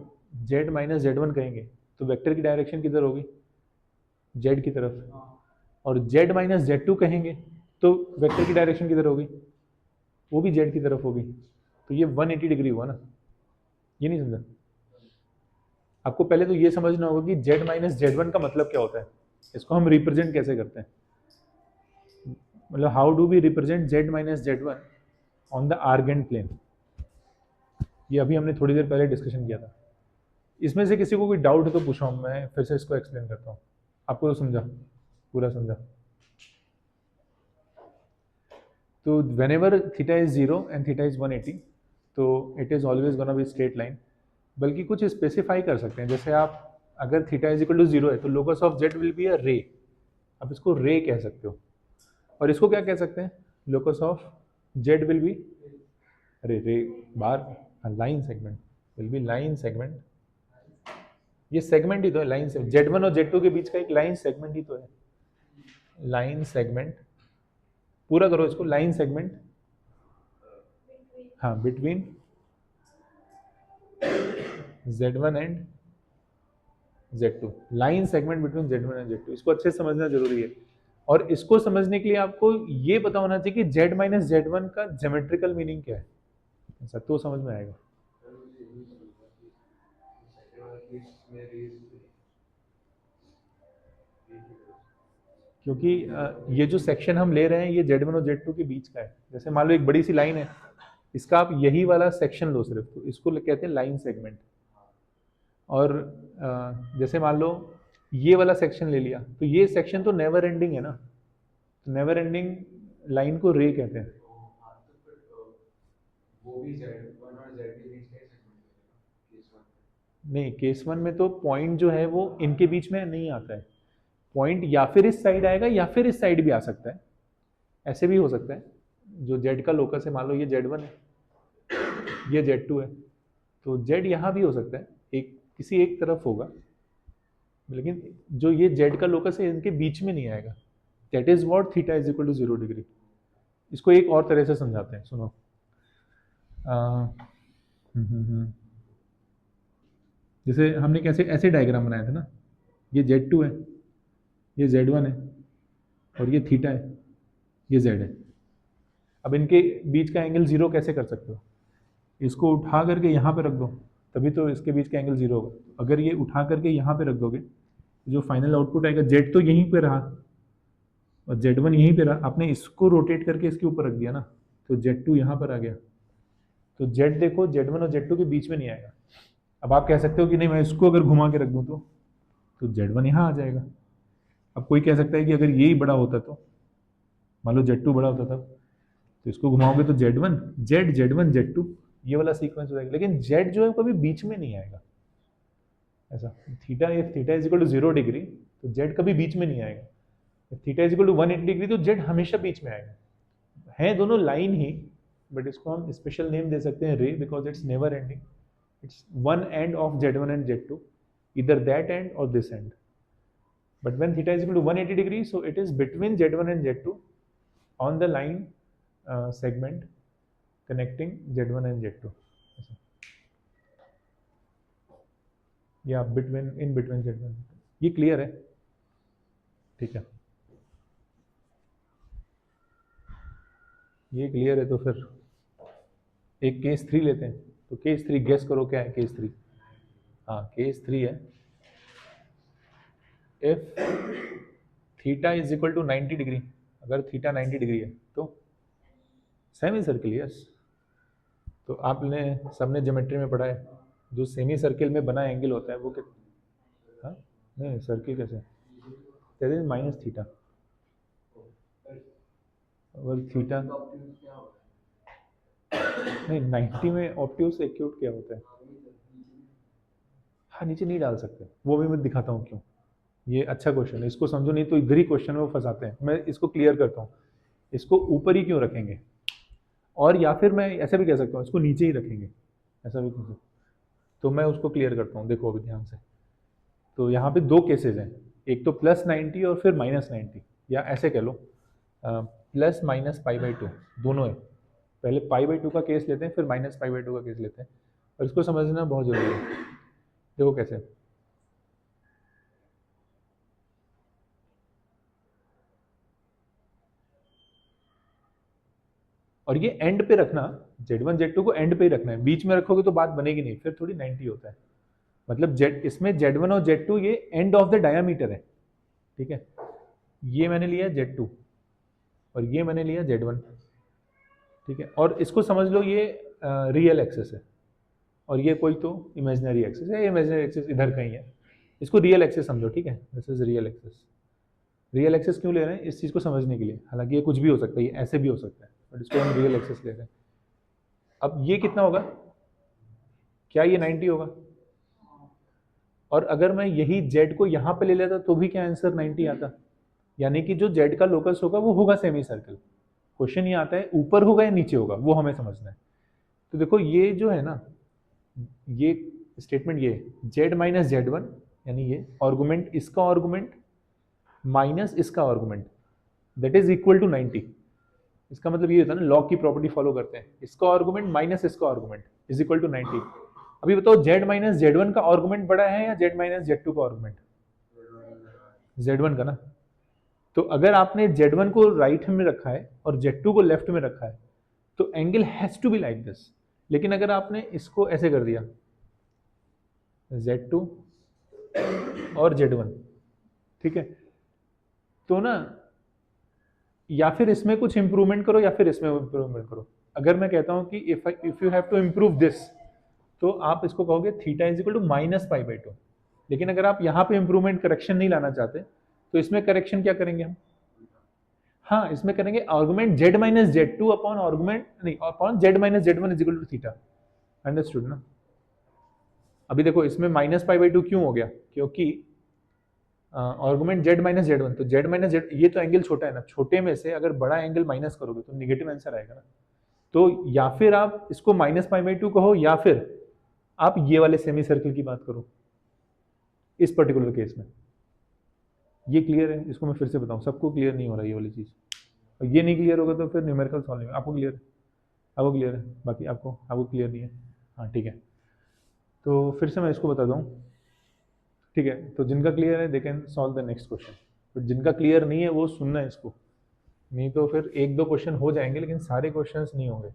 Z माइनस Z1 कहेंगे तो वेक्टर की डायरेक्शन किधर होगी? Z की तरफ। और Z माइनस Z2 कहेंगे तो वेक्टर की डायरेक्शन किधर होगी? वो भी Z की तरफ होगी। तो ये 180 डिग्री हुआ ना, ये नहीं समझा? आपको पहले तो ये समझना होगा कि Z माइनस Z1 का मतलब क्या होता है, इसको हम रिप्रेजेंट कैसे करते हैं। मतलब how do we represent Z minus Z1 on the Argand plane. ये अभी हमने थोड़ी देर पहले डिस्कशन किया था। इसमें से किसी को कोई डाउट है तो पूछो, मैं फिर से इसको एक्सप्लेन करता हूँ। आपको तो समझा, पूरा समझा? तो when ever theta is 0 and theta is 180, तो it is always gonna be straight line. बल्कि कुछ स्पेसिफाई कर सकते हैं, जैसे आप अगर थीटा इज इक्वल टू 0 है तो locus of Z will be a रे, आप इसको रे कह सकते हो। और इसको क्या कह सकते हैं? Locus of Z will be ray bar line segment, will be line segment. ये सेगमेंट ही तो है लाइन से, Z1 और Z2 के बीच का एक लाइन सेगमेंट ही तो है, लाइन सेगमेंट। पूरा करो इसको, लाइन सेगमेंट, हाँ, between Z1 and Z2, line segment between Z1 and Z2। इसको अच्छे से समझना जरूरी है। और इसको समझने के लिए आपको ये पता होना चाहिए कि Z माइनस Z1 का ज्योमेट्रिकल मीनिंग क्या है, ऐसा तो समझ में आएगा। क्योंकि ये जो सेक्शन हम ले रहे हैं ये Z1 और Z2 के बीच का है। जैसे मान लो एक बड़ी सी लाइन है, इसका आप यही वाला सेक्शन लो सिर्फ, तो इसको कहते हैं लाइन सेगमेंट। और जैसे मान लो ये वाला सेक्शन ले लिया, तो ये सेक्शन तो नेवर एंडिंग है ना, तो नेवर एंडिंग लाइन को रे कहते हैं। वो भी Z1 और Z के बीच का ही सेगमेंट है केस 1। नहीं, केस वन में तो पॉइंट जो है वो इनके बीच में नहीं आता है। पॉइंट या फिर इस साइड आएगा या फिर इस साइड भी आ सकता है, ऐसे भी हो सकता है। जो जेड का लोकस है, मान लो ये Z1 है, ये Z2 है, तो जेड यहाँ भी हो सकता है, एक किसी एक तरफ होगा, लेकिन जो ये जेड का लोकस है इनके बीच में नहीं आएगा। That is what theta is equal to 0 degree. इसको एक और तरह से समझाते हैं, सुनो। जैसे हमने कैसे ऐसे डायग्राम बनाया था ना, ये Z2 है, ये Z1 है, और ये थीटा है, ये Z है। अब इनके बीच का एंगल 0 कैसे कर सकते हो? इसको उठा करके यहाँ पे रख दो, तभी तो इसके बीच का एंगल 0 होगा। अगर ये उठा करके यहाँ पे रख दोगे, जो फाइनल आउटपुट आएगा, Z तो यहीं पे रहा और Z1 यहीं पे रहा, आपने इसको रोटेट करके इसके ऊपर रख दिया ना, तो Z2 यहाँ पर आ गया। तो Z देखो Z1 और Z2 के बीच में नहीं आएगा। अब आप कह सकते हो कि नहीं, मैं इसको अगर घुमा के रख दूँ तो Z1 यहाँ आ जाएगा। अब कोई कह सकता है कि अगर यही बड़ा होता तो, मान लो Z2 बड़ा होता तब, तो इसको घुमाओगे तो Z1 Z Z1 Z2 ये वाला सीक्वेंस हो जाएगा। लेकिन Z जो है कभी बीच में नहीं आएगा, ऐसा। Theta, if theta is equal to 0 degree तो Z कभी बीच में नहीं आएगा। If theta is equal to 180 degree तो Z हमेशा बीच में आएगा। है दोनों लाइन ही, बट इसको हम स्पेशल नेम दे सकते हैं रे, because it's never ending. It's one end of Z1 and Z2, either that end or this end. But when theta is equal to 180 degrees, so it is between Z1 and Z2 on the line segment connecting Z1 and Z2. Yeah, in between Z1 and Z2. ये clear है? ठीक है, ये clear है। तो फिर एक case 3 लेते हैं। तो केस 3 गेस करो क्या है केस 3? हाँ, केस 3 है, if theta is equal to 90 degree, अगर थीटा 90 डिग्री है तो सेमी सर्कल, यस, तो आपने सबने ज्योमेट्री में पढ़ा है, जो सेमी सर्किल में बना एंगल होता है वो क्या, हाँ नहीं सर्किल कैसे, दैट इज माइनस थीटा, और थीटा नहीं 90 में ऑप्टियूज एक्यूट क्या होता है, हाँ नीचे नहीं डाल सकते, वो भी मैं दिखाता हूँ क्यों। ये अच्छा क्वेश्चन है, इसको समझो, नहीं तो इधर ही क्वेश्चन में वो फंसाते हैं। मैं इसको क्लियर करता हूँ, इसको ऊपर ही क्यों रखेंगे, और या फिर मैं ऐसा भी कह सकता हूँ इसको नीचे ही रखेंगे, ऐसा भी कह सकता हूँ। तो मैं उसको क्लियर करता हूँ, देखो अभी ध्यान से। तो यहाँ पे दो केसेस हैं, एक तो +90 और फिर -90, या ऐसे कह लो प्लस माइनस π/2, दोनों है। पहले π/2 का केस लेते हैं, फिर -π/2 का केस लेते हैं, और इसको समझना बहुत जरूरी है। देखो कैसे, और ये एंड पे रखना, Z1 Z2 को एंड पे ही रखना है, बीच में रखोगे तो बात बनेगी नहीं, फिर थोड़ी 90 होता है। मतलब जेड इसमें Z1 और Z2 ये एंड ऑफ द डायामीटर है, ठीक है। ये मैंने लिया Z2 और ये मैंने लिया Z1, ठीक है। और इसको समझ लो ये रियल एक्सेस है, और ये कोई तो इमेजिनरी एक्सेस है, इमेजिनरी एक्सेस इधर कहीं है, इसको रियल एक्सेस समझो, ठीक है। This is real access. Real access क्यों ले रहे हैं, इस चीज़ को समझने के लिए, हालांकि ये कुछ भी हो सकता है, ये ऐसे भी हो सकता है, बट इसको हम रियल एक्सेस ले रहे हैं। अब ये कितना होगा, क्या ये 90 होगा, और अगर मैं यही z को यहाँ पे ले लेता तो भी क्या आंसर 90 आता, यानी कि जो z का लोकस होगा वो होगा सेमी सर्कल। क्वेश्चन ये आता है ऊपर होगा या नीचे होगा, वो हमें समझना है। तो देखो ये जो है ना, ये स्टेटमेंट ये z माइनस Z1, यानी ये आर्गुमेंट, इसका आर्गुमेंट माइनस इसका argument, that is equal to 90। इसका मतलब ये होता है ना, लॉग की प्रॉपर्टी फॉलो करते हैं, इसका आर्गुमेंट माइनस इसका आर्गुमेंट इज इक्वल टू 90। अभी बताओ z माइनस Z1 का आर्गुमेंट बड़ा है या z माइनस Z2 का आर्गुमेंट, Z1 का ना। तो अगर आपने Z1 को राइट में रखा है और Z2 को लेफ्ट में रखा है तो angle has to be like this. लेकिन अगर आपने इसको ऐसे कर दिया Z2 और Z1, ठीक है, तो ना या फिर इसमें कुछ इंप्रूवमेंट करो या फिर इसमें इंप्रूवमेंट करो। अगर मैं कहता हूं कि if you have to improve this, तो आप इसको कहोगे थीटा इज इक्वल टू -π/2। लेकिन अगर आप यहाँ पे इंप्रूवमेंट करेक्शन नहीं लाना चाहते तो इसमें करेक्शन क्या करेंगे हम, हाँ इसमें करेंगे argument z minus Z2 upon argument नहीं upon z minus Z1 is equal to theta. Understood ना। अभी देखो इसमें -π/2 क्यों हो गया, क्योंकि आर्गुमेंट z माइनस Z1, तो z माइनस Z, ये तो एंगल छोटा है ना, छोटे में से अगर बड़ा एंगल माइनस करोगे तो निगेटिव आंसर आएगा ना। तो या फिर आप इसको -π/2 कहो, या फिर आप ये वाले सेमी सर्कल की बात करो इस पर्टिकुलर केस में। ये क्लियर है, इसको मैं फिर से बताऊं, सबको क्लियर नहीं हो रहा ये वाली चीज़, और ये नहीं क्लियर होगा तो फिर न्यूमेरिकल सॉल्व नहीं। आपको क्लियर है, आपको क्लियर है, बाकी आपको क्लियर नहीं है, हाँ ठीक है। तो फिर से मैं इसको बता दूँ, ठीक है। तो जिनका क्लियर है they can solve the next question, but जिनका क्लियर नहीं है वो सुनना है इसको, नहीं तो फिर एक दो क्वेश्चन हो जाएंगे लेकिन सारे क्वेश्चंस नहीं होंगे।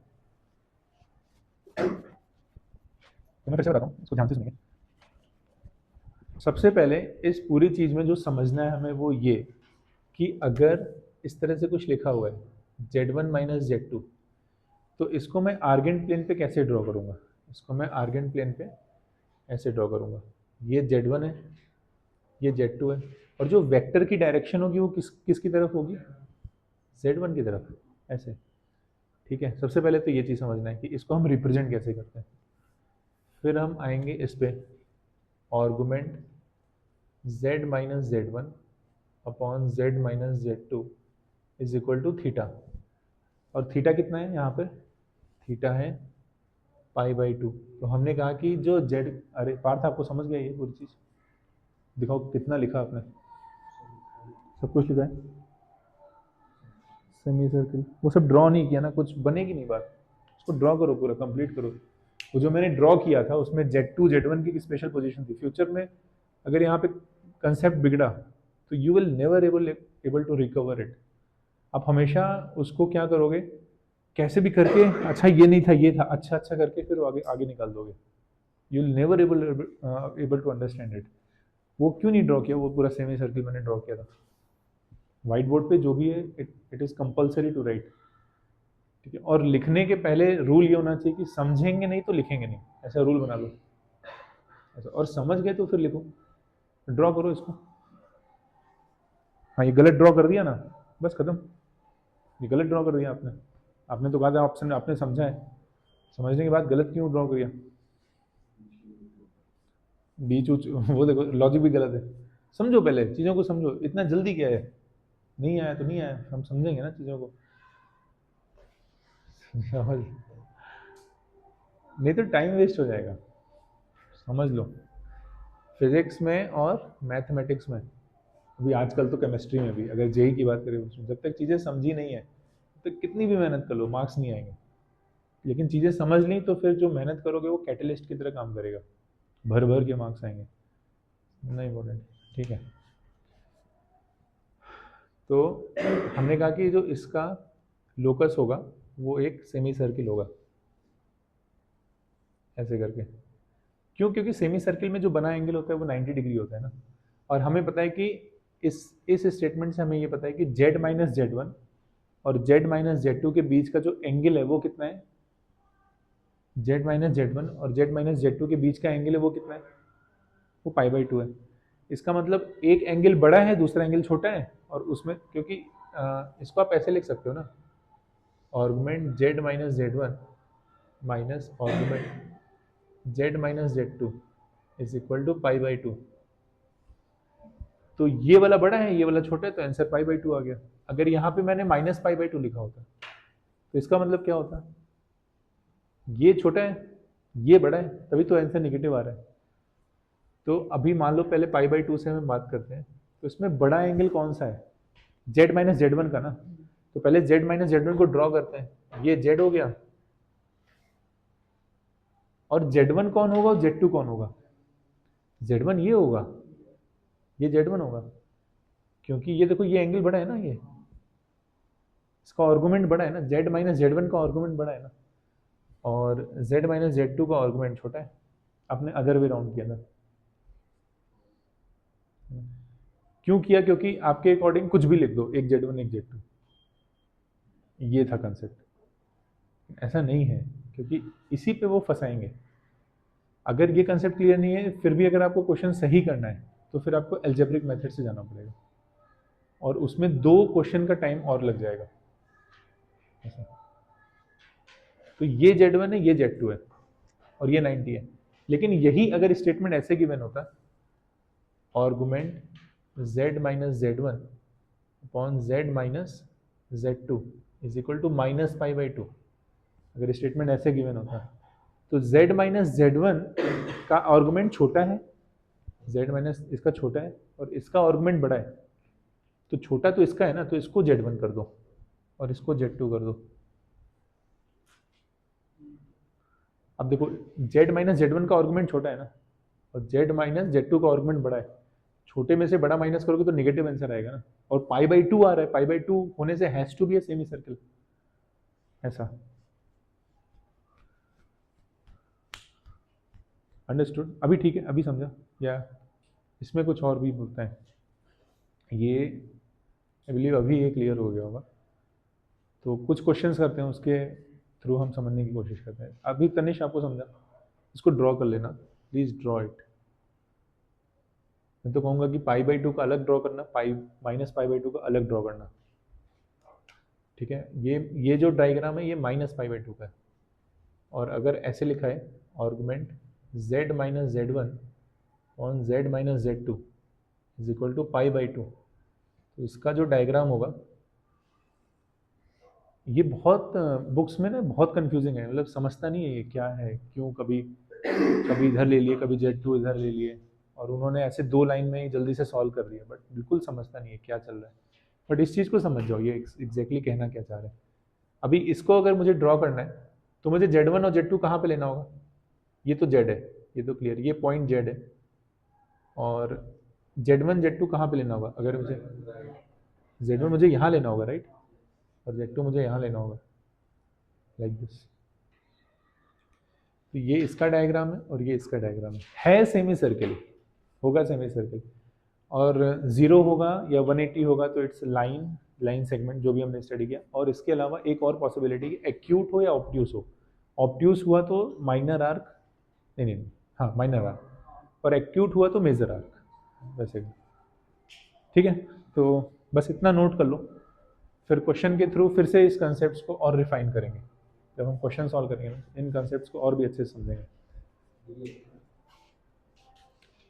तो मैं फिर से बताता हूँ, इसको ध्यान से सुनिए। सबसे पहले इस पूरी चीज़ में जो समझना है हमें वो ये कि अगर इस तरह से कुछ लिखा हुआ है Z1 माइनस Z2, तो इसको मैं आर्गेंट प्लेन पे कैसे ड्रॉ करूँगा, इसको मैं आर्गेंट प्लेन पे ऐसे ड्रॉ करूँगा। ये Z1 है, ये Z2 है, और जो वेक्टर की डायरेक्शन होगी वो किसकी तरफ होगी, Z1 की तरफ, ऐसे, ठीक है। सबसे पहले तो ये चीज़ समझना है कि इसको हम रिप्रेजेंट कैसे करते हैं। फिर हम आएंगे इस पे, argument z minus Z1 upon z minus Z2 is equal to theta, और थीटा कितना है यहाँ पर, थीटा है π/2। तो हमने कहा कि जो z, अरे पार्थ आपको समझ गया ये पूरी चीज़, दिखाओ कितना लिखा आपने, सब कुछ लिखा है, सेमी सर्कल, वो सब ड्रॉ नहीं किया ना, कुछ बनेगी नहीं बात, उसको ड्रॉ करो, पूरा कंप्लीट करो। वो जो मैंने ड्रॉ किया था उसमें Z2 Z1 की स्पेशल पोजीशन थी। फ्यूचर में अगर यहाँ पे कंसेप्ट बिगड़ा तो you will never able to recover it. आप हमेशा उसको क्या करोगे, कैसे भी करके, अच्छा ये नहीं था ये था, अच्छा अच्छा करके फिर आगे आगे निकाल दोगे। You will never able to understand it. वो क्यों नहीं ड्रॉ किया, वो पूरा सेमी सर्कल मैंने ड्रॉ किया था। व्हाइट बोर्ड पे जो भी है, it is compulsory to write, ठीक है, और लिखने के पहले रूल ये होना चाहिए कि समझेंगे नहीं तो लिखेंगे नहीं, ऐसा रूल बना लो ऐसा, और समझ गए तो फिर लिखो, ड्रॉ करो इसको। हाँ, ये गलत ड्रॉ कर दिया ना, बस खत्म, ये गलत ड्रॉ कर दिया आपने। आपने तो कहा था ऑप्शन, आपने समझा है, समझने के बाद गलत क्यों ड्रॉ किया? बीच उच वो देखो, लॉजिक भी गलत है। समझो, पहले चीज़ों को समझो, इतना जल्दी क्या है? नहीं आया तो नहीं आया, हम समझेंगे ना चीज़ों को। समझ, नहीं तो टाइम वेस्ट हो जाएगा। समझ लो, फिजिक्स में और मैथमेटिक्स में, अभी आजकल तो केमिस्ट्री में भी, अगर जेई की बात करें उसमें, जब तक चीज़ें समझी नहीं है तो कितनी भी मेहनत कर लो मार्क्स नहीं आएंगे। लेकिन चीज़ें समझ ली तो फिर जो मेहनत करोगे वो कैटलिस्ट की तरह काम करेगा, भर भर के मार्क्स आएंगे। नहीं इम्पोर्टेंट, ठीक है। तो हमने कहा कि जो इसका लोकस होगा वो एक सेमी सर्किल होगा, ऐसे करके। क्यों? क्योंकि सेमी सर्किल में जो बना एंगल होता है वो 90 डिग्री होता है ना, और हमें पता है कि इस स्टेटमेंट से हमें ये पता है कि z माइनस जेड वन और z माइनस जेड टू के बीच का जो एंगल है वो कितना है? z माइनस जेड वन और z माइनस जेड टू के बीच का एंगल है वो कितना है? वो पाई बाई टू है। इसका मतलब एक एंगल बड़ा है, दूसरा एंगल छोटा है, और उसमें क्योंकि इसको आप ऐसे लिख सकते हो ना, argument z minus z one minus argument z minus z two is equal to pi by two. तो ये वाला बड़ा है, ये वाला छोटा है, तो आंसर पाई बाई टू आ गया। अगर यहाँ पे मैंने माइनस पाई बाई टू लिखा होता तो इसका मतलब क्या होता? ये छोटा है, ये बड़ा है, तभी तो आंसर निगेटिव आ रहा है। तो अभी मान लो पहले पाई बाई टू से हम बात करते हैं, तो इसमें बड़ा एंगल कौन सा है? जेड माइनस जेड वन का ना। तो पहले जेड माइनस जेड वन को ड्रॉ करते हैं, ये जेड हो गया, और जेड वन कौन होगा और जेड टू कौन होगा? जेड वन ये होगा, ये जेड वन होगा, क्योंकि ये देखो ये एंगल बड़ा है ना, ये इसका आर्गुमेंट बड़ा है ना, जेड माइनस जेड वन का आर्गुमेंट बड़ा है ना, और जेड माइनस जेड टू का आर्गुमेंट छोटा है। आपने अदर वे राउंड किया था। क्यों किया? क्योंकि आपके अकॉर्डिंग कुछ भी लिख दो, एक जेड वन एक जेड टू, ये था कंसेप्ट। ऐसा नहीं है, क्योंकि इसी पे वो फंसाएंगे। अगर ये कंसेप्ट क्लियर नहीं है, फिर भी अगर आपको क्वेश्चन सही करना है तो फिर आपको एल्जेब्रिक मेथड से जाना पड़ेगा, और उसमें 2 क्वेश्चन का टाइम और लग जाएगा। ऐसा, तो ये Z1 है, ये Z2 है, और ये 90 है। लेकिन यही अगर स्टेटमेंट ऐसे गिवन होता, argument Z minus z one upon Z minus z two is equal to minus pi by two, अगर स्टेटमेंट ऐसे गिवन होता तो Z माइनस जेड वन का आर्गुमेंट छोटा है, Z माइनस इसका छोटा है और इसका आर्गुमेंट बड़ा है, तो छोटा तो इसका है ना, तो इसको Z1 कर दो और इसको Z2 कर दो। अब देखो z माइनस जेड वन का आर्गुमेंट छोटा है ना, और z माइनस जेड टू का आर्गुमेंट बड़ा है, छोटे में से बड़ा माइनस करोगे तो नेगेटिव आंसर आएगा ना, और पाई बाई टू आ रहा है, पाई बाई टू होने से has to be a semi circle. ऐसा अंडरस्टूड? अभी ठीक है, अभी समझा? या इसमें कुछ और भी बोलता है? ये आई बिलीव अभी ये क्लियर हो गया होगा। तो कुछ क्वेश्चंस करते हैं, उसके थ्रू हम समझने की कोशिश करते हैं। अभी तनिष आपको समझा, इसको ड्रॉ कर लेना, प्लीज ड्रॉ इट। मैं तो कहूँगा कि पाई बाई टू का अलग ड्रॉ करना, pi minus pi by to का अलग ड्रॉ करना, ठीक है। ये जो डायग्राम है ये माइनस पाई बाई टू का है, और अगर ऐसे लिखा है argument z minus z one on z minus z two is equal to pi by two, तो इसका जो डायग्राम होगा, ये बहुत बुक्स में ना बहुत कंफ्यूजिंग है, मतलब समझता नहीं है ये क्या है, क्यों कभी कभी इधर ले लिए, कभी जेड टू इधर ले लिए, और उन्होंने ऐसे 2 लाइन में ही जल्दी से सॉल्व कर दिया, बट बिल्कुल समझता नहीं है क्या चल रहा है। बट इस चीज़ को समझ जाओ, ये एग्जैक्टली कहना क्या चाह रहे हैं। अभी इसको अगर मुझे ड्रॉ करना है तो मुझे Z1 और Z2 कहाँ पे लेना होगा? ये तो Z है, ये तो क्लियर, ये पॉइंट Z है, और Z1 Z2 कहाँ पे लेना होगा? अगर मुझे Z1 मुझे यहाँ लेना होगा, राइट, और Z2 मुझे यहाँ लेना होगा, लाइक दिस। तो ये इसका डायग्राम है और ये इसका डायग्राम है सेमी सर्किल, होगा सेमी सर्किल, और 0 होगा या 180 होगा तो इट्स लाइन लाइन सेगमेंट जो भी हमने स्टडी किया। और इसके अलावा एक और पॉसिबिलिटी एक्यूट हो या ऑब्ट्यूस हो। ऑब्ट्यूस हुआ तो माइनर आर्क, नहीं, हाँ माइनर आर्क, और एक्यूट हुआ तो मेजर आर्क, वैसे। ठीक है, तो बस इतना नोट कर लो, फिर क्वेश्चन के थ्रू फिर से इस कंसेप्ट को और रिफाइन करेंगे। जब हम क्वेश्चन सॉल्व करेंगे ना, इन कंसेप्ट को और भी अच्छे से समझेंगे।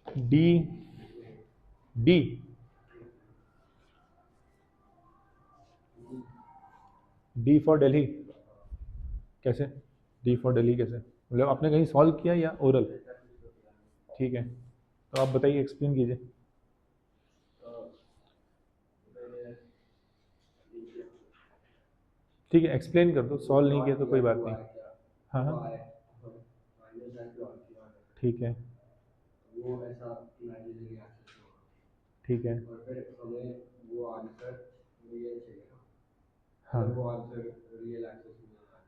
D D D for Delhi कैसे? डी फॉर दिल्ली कैसे, मतलब आपने कहीं सॉल्व किया या ओरल? ठीक है, तो आप बताइए, एक्सप्लेन कीजिए। ठीक है, एक्सप्लेन कर दो, सॉल्व नहीं किया तो कोई बात नहीं। हाँ हाँ, ठीक है, वो ऐसा इमेजिनरी एक्सेस होगा, ठीक है, और फिर हमें वो आंसर रियल चाहिए ना, हाँ अगर वो आंसर रियल एक्सेस में है,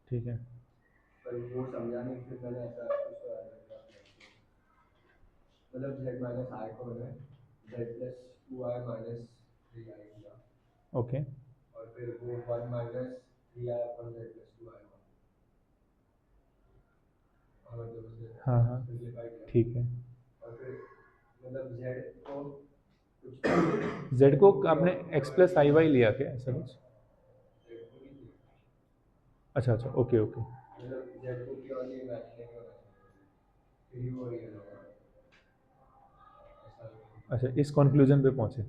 ठीक है, पर वो समझा नहीं, फिर मैंने ऐसा कुछ मतलब z माइनस आई को मैंने z plus 2i minus 3i किया, ओके, और फिर वो 1 minus 3i upon z plus 2i और मतलब उसे हाँ हाँ, सिंपलीफाई किया, ठीक है। और फिर मतलब z को कुछ z को आपने x प्लस आई वाई लिया क्या, ऐसा कुछ? अच्छा अच्छा, ओके ओके, मतलब z को प्योरली इमेजिनरी होना चाहिए, फिर ही वो रियल होगा, ऐसा अच्छा इस कंक्लूजन पे पहुंचे,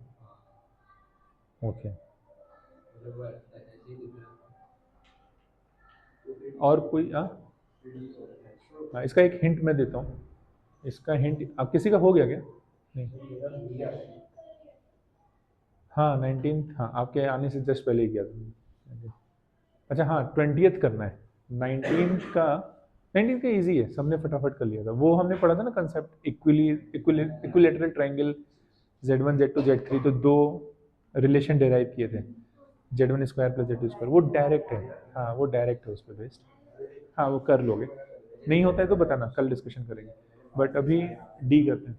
ओके। मतलब वो ऐसे ही दिख रहा और कोई हाँ? है। हाँ, इसका एक हिंट मैं देता हूँ। इसका हिंट आप किसी का हो गया क्या? नहीं, हाँ 19, हाँ आपके आने से जस्ट पहले ही किया था। अच्छा हाँ, 20th करना है। 19 का इजी है, सबने फटाफट कर लिया था। वो हमने पढ़ा था ना concept, equilateral triangle Z1 Z2 Z3, तो दो रिलेशन डेराइव किए थे, Z1 square plus Z2 square, वो डायरेक्ट है। हाँ वो डायरेक्ट है उस पर बेस्ड। हाँ वो कर लोगे, नहीं होता है तो बताना, कल डिस्कशन करेंगे। बट अभी डी करते हैं।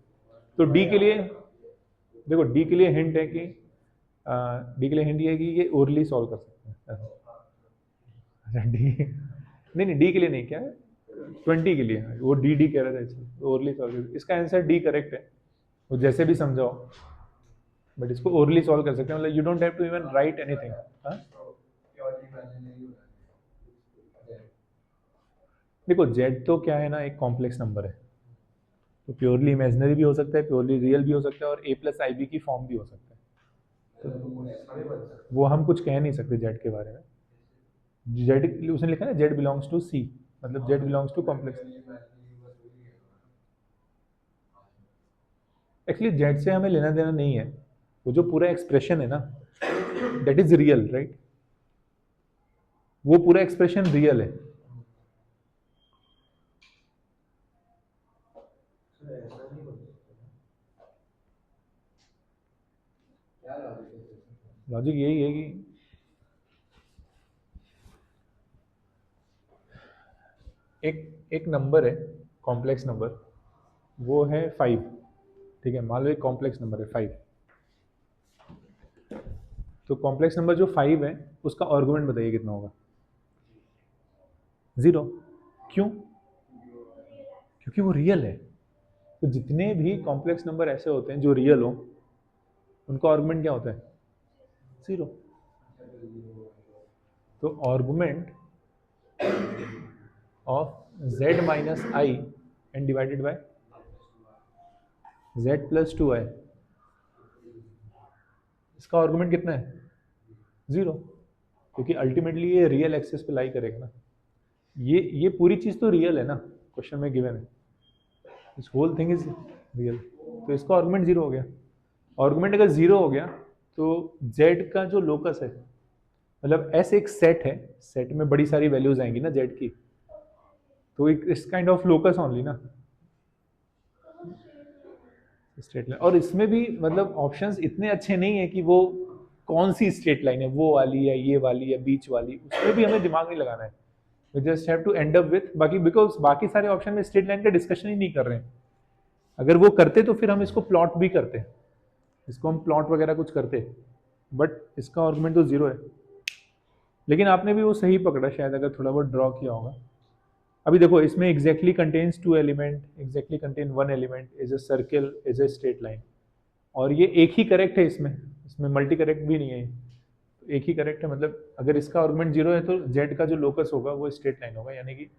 तो डी के लिए देखो, डी के लिए हिंट है कि डी के लिए हिंट ये है कि ये ओरली सॉल्व कर सकते हैं। अच्छा डी, नहीं नहीं डी के लिए नहीं, क्या है 20 के लिए, वो डी डी कह रहा था इसलिए ओरली सॉल्व। इसका आंसर डी करेक्ट है, वो जैसे भी समझाओ, बट इसको ओरली सॉल्व कर सकते हैं, मतलब you don't have to even write anything. Purely imaginary होना है। देखो जेड तो क्या है ना, एक कॉम्प्लेक्स नंबर है, तो प्योरली इमेजिनरी भी हो सकता है, प्योरली रियल भी हो सकता है, और ए प्लस आई बी की फॉर्म भी हो सकता है। तो वो हम कुछ कह नहीं सकते जेड के बारे में। जेड उसने लिखा है जेड बिलोंग्स टू सी, मतलब z belongs to complex. Actually z से हमें लेना देना नहीं है, वो जो पूरा एक्सप्रेशन है ना, दैट इज रियल, राइट? वो पूरा एक्सप्रेशन रियल है। लॉजिक यही है कि एक नंबर है, कॉम्प्लेक्स नंबर, वो है 5, ठीक है, मान लो एक कॉम्प्लेक्स नंबर है 5। तो कॉम्प्लेक्स नंबर जो 5 है, उसका आर्गुमेंट बताइए कितना होगा? 0। क्यों? क्योंकि वो रियल है। तो जितने भी कॉम्प्लेक्स नंबर ऐसे होते हैं जो रियल हो, उनका आर्गुमेंट क्या होता है? 0। तो argument of z minus I and divided by z plus 2i, इसका आर्गुमेंट कितना है? 0, क्योंकि अल्टीमेटली ये रियल एक्सेस पे लाई करेगा ना। ये पूरी चीज तो रियल है ना, क्वेश्चन में गिवन है, this whole thing is real. तो इसका आर्गुमेंट 0 हो गया। आर्गुमेंट अगर 0 हो गया तो z का जो लोकस है, मतलब S एक सेट है, सेट में बड़ी सारी वैल्यूज आएंगी ना z की, तो इस काइंड ऑफ लोकस ओनली ना स्ट्रेट लाइन। और इसमें भी मतलब ऑप्शंस इतने अच्छे नहीं है कि वो कौन सी स्ट्रेट लाइन है, वो वाली या ये वाली या बीच वाली, उसमें भी हमें दिमाग नहीं लगाना है। We just have to end up with बाकी, बिकॉज बाकी सारे ऑप्शन में स्ट्रेट लाइन का डिस्कशन ही नहीं कर रहे हैं। अगर वो करते तो फिर हम इसको प्लॉट भी करते, इसको हम प्लॉट वगैरह कुछ करते, बट इसका आर्गुमेंट तो 0 है। लेकिन आपने भी वो सही पकड़ा शायद, अगर थोड़ा बहुत ड्रॉ किया होगा। अभी देखो इसमें exactly contains 2 element, exactly contain 1 element, is a circle, is a straight line, और ये एक ही करेक्ट है, इसमें इसमें मल्टी करेक्ट भी नहीं है, तो एक ही करेक्ट है। मतलब अगर इसका आर्गुमेंट 0 है तो जेड का जो लोकस होगा वो स्ट्रेट लाइन होगा, यानी कि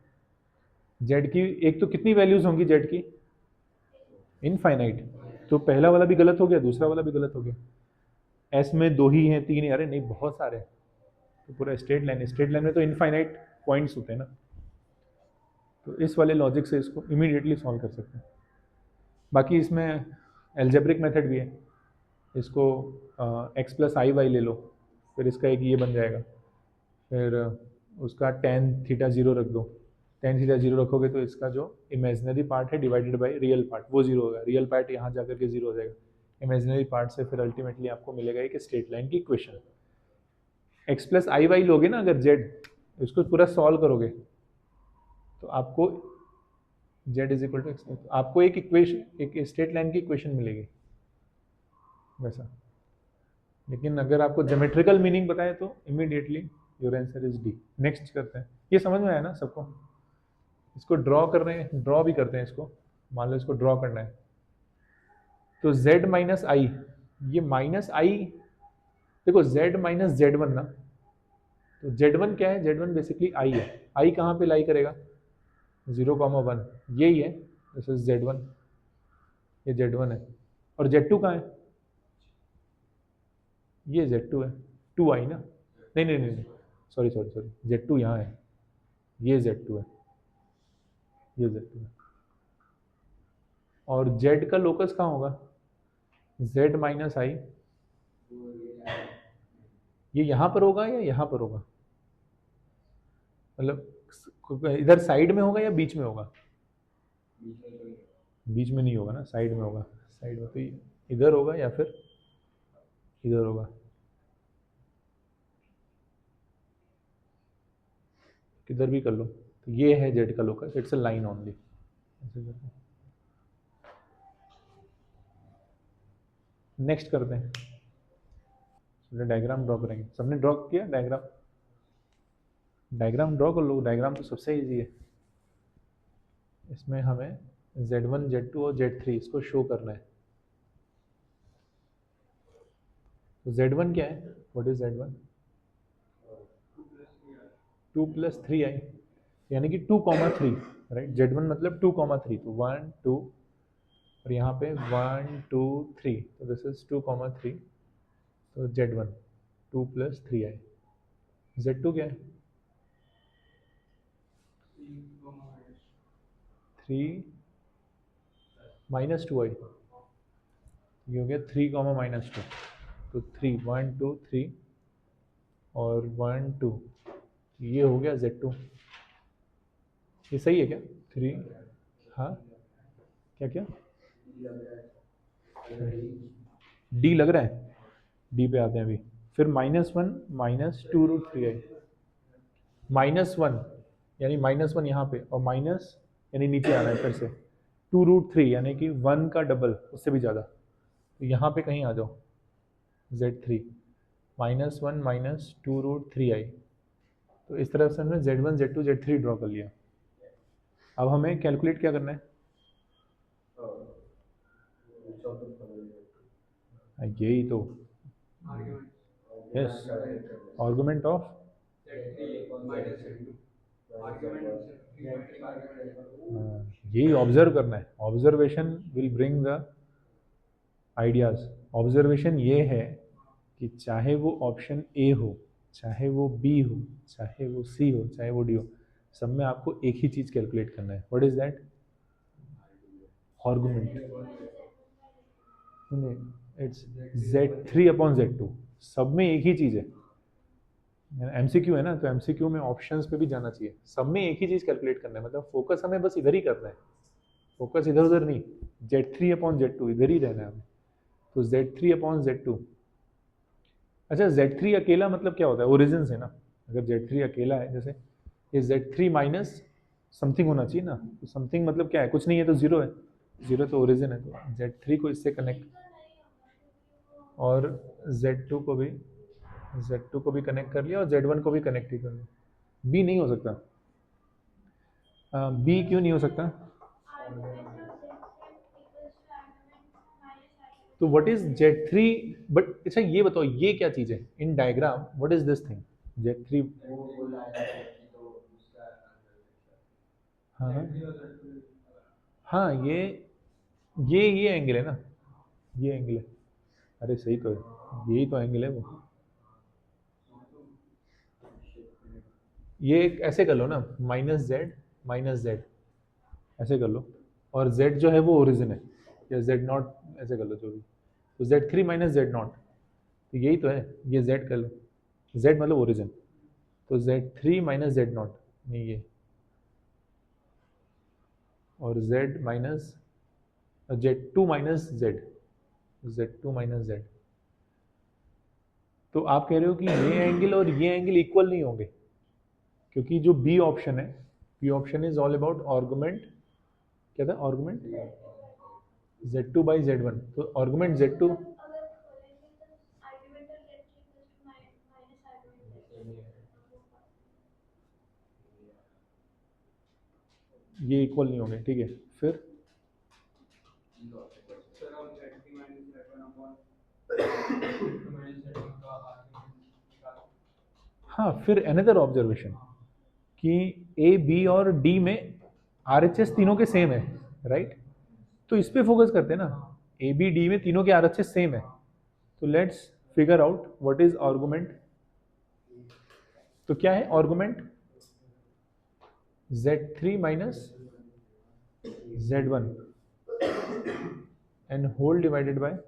जेड की एक तो कितनी वैल्यूज होंगी जेड की, इनफाइनाइट। तो पहला वाला भी गलत हो गया, दूसरा वाला भी गलत हो गया। एस में 2 ही हैं, 3 ही, अरे नहीं बहुत सारे हैं। तो पूरा स्ट्रेट लाइन, स्ट्रेट लाइन में तो इनफाइनाइट पॉइंट्स होते हैं ना। तो इस वाले लॉजिक से इसको इमीडिएटली सॉल्व कर सकते हैं। बाकी इसमें एल्जेब्रिक मेथड भी है, इसको एक्स प्लस आई वाई ले लो, फिर इसका एक ये बन जाएगा, फिर उसका टेन थीटा 0 रख दो। टेन थीटा 0 रखोगे तो इसका जो इमेजिनरी पार्ट है डिवाइडेड बाय रियल पार्ट वो 0 होगा, रियल पार्ट यहाँ जाकर के 0 हो जाएगा इमेजिनरी पार्ट से, फिर अल्टीमेटली आपको मिलेगा एक स्ट्रेट लाइन की equation. X plus i Y लोगे ना अगर जेड, इसको पूरा सॉल्व करोगे तो आपको z is equal to x, आपको एक इक्वेशन, एक स्ट्रेट लाइन की इक्वेशन मिलेगी वैसा। लेकिन अगर आपको ज्योमेट्रिकल मीनिंग पता है तो immediately your answer is D. Next करते हैं। ये समझ में आया ना सबको? इसको ड्रॉ कर रहे हैं, ड्रॉ भी करते हैं इसको। मान लो इसको ड्रॉ करना है तो z माइनस आई, ये माइनस आई, देखो z माइनस जेड वन ना, तो z1 क्या है, z1 बेसिकली i है। i कहाँ पे लाई करेगा, 0,1, यही है, दिस इज z1, ये z1 है। और z2 कहाँ है, ये z2 है, 2i ना, नहीं नहीं नहीं, सॉरी सॉरी सॉरी, z2 यहाँ है, ये z2 है, ये z2 है। और z का लोकस कहाँ होगा, z माइनस आई, ये यहाँ पर होगा या यहाँ पर होगा, मतलब इधर साइड में होगा या बीच में होगा, बीच में नहीं होगा ना, साइड में होगा, साइड में तो इधर होगा या फिर इधर होगा, किधर भी कर लो। तो ये है जेड का locus, it's a line only. Next करते हैं, डायग्राम ड्रॉ करेंगे। सबने ड्रॉ किया डायग्राम, डायग्राम ड्रॉ कर लो, डायग्राम तो सबसे इजी है। इसमें हमें z1 z2 और z3 इसको शो करना है। तो z1 क्या है, what is z1, 2 plus 3i, यानी कि 2,3, राइट। z1 मतलब 2,3, तो 1 2, और यहाँ पे 1 2 3, तो दिस इज 2,3, तो z1 2 प्लस 3i। z2 क्या है, 3 माइनस 2i, ये हो गया 3, माइनस 2, तो 3 1 2 3 और 1 2, ये हो गया z2। ये सही है क्या, 3, हाँ क्या क्या, डी लग रहा है, डी पे आते हैं अभी। फिर -1 माइनस 2√3i, -1 यानी -1 यहाँ पे, और माइनस यानी नीचे आना है फिर से, 2√3 यानी कि 1 का डबल, उससे भी ज़्यादा, तो यहाँ पे कहीं आ जाओ z3, -1 माइनस 2√3i। तो इस तरह से हमने z1 z2 z3 ड्रॉ कर लिया। अब हमें कैलकुलेट क्या करना है, यही तो, यस, आर्गुमेंट ऑफ, यही ऑब्जर्व करना है। Observation will bring the ideas. Observation ये है कि चाहे वो ऑप्शन ए हो, चाहे वो बी हो, चाहे वो सी हो, चाहे वो डी हो, सब में आपको एक ही चीज़ कैलकुलेट करना है। What is that, argument. It's z3/z2, सब में एक ही चीज़ है। एमसीक्यू है ना, तो एमसीक्यू में ऑप्शंस पे भी जाना चाहिए। सब में एक ही चीज़ कैलकुलेट करना है, मतलब फोकस हमें बस इधर ही करना है, फोकस इधर उधर नहीं, z3/z2 इधर ही रहना है हमें। तो z3/z2, अच्छा z3 अकेला मतलब क्या होता है, ओरिजिन से ना, अगर z3 अकेला है, जैसे ये z3 माइनस समथिंग होना चाहिए ना, तो समथिंग मतलब क्या है, कुछ नहीं है तो 0 है, 0 तो ओरिजिन है, तो z3 को इससे कनेक्ट, और Z2 को भी कनेक्ट कर लिया और Z1 को भी कनेक्ट ही कर लिया। बी नहीं हो सकता। बी क्यों नहीं हो सकता? तो व्हाट इज Z3? बट अच्छा ये बताओ, ये क्या चीज़ है in diagram? What is this thing Z3? वो लाइन है कि तो उसका हाँ हाँ, ये एंगल है ना, ये एंगल है। अरे सही तो है, यही तो एंगल है वो। ये ऐसे कर लो ना, -z, ऐसे कर लो। और z जो है वो ओरिजिन है, या Z0, ऐसे कर लो जो भी। तो Z3 - Z0, तो यही तो है, ये z कर लो, z मतलब ओरिजिन। तो Z3 - Z0, नहीं ये, और Z minus Z2 - Z, Z2 - Z। तो आप कह रहे हो कि ये एंगल और ये एंगल इक्वल नहीं होंगे, क्योंकि जो बी ऑप्शन है, B option is all about argument, क्या था आर्गुमेंट? Z2/Z1। तो आर्गुमेंट Z2, ये इक्वल नहीं होंगे, ठीक है। फिर सर हम Z3 minus Z1 upon Z2 minus Z1 का आर्गुमेंट निकाल। हाँ, फिर अनदर ऑब्जर्वेशन कि ए बी और डी में RHS तीनों के सेम है, राइट? तो इस पे फोकस करते हैं ना, ए बी डी में तीनों के RHS सेम है। तो let's figure out what is argument. तो क्या है argument? Z3 - Z1 and whole divided by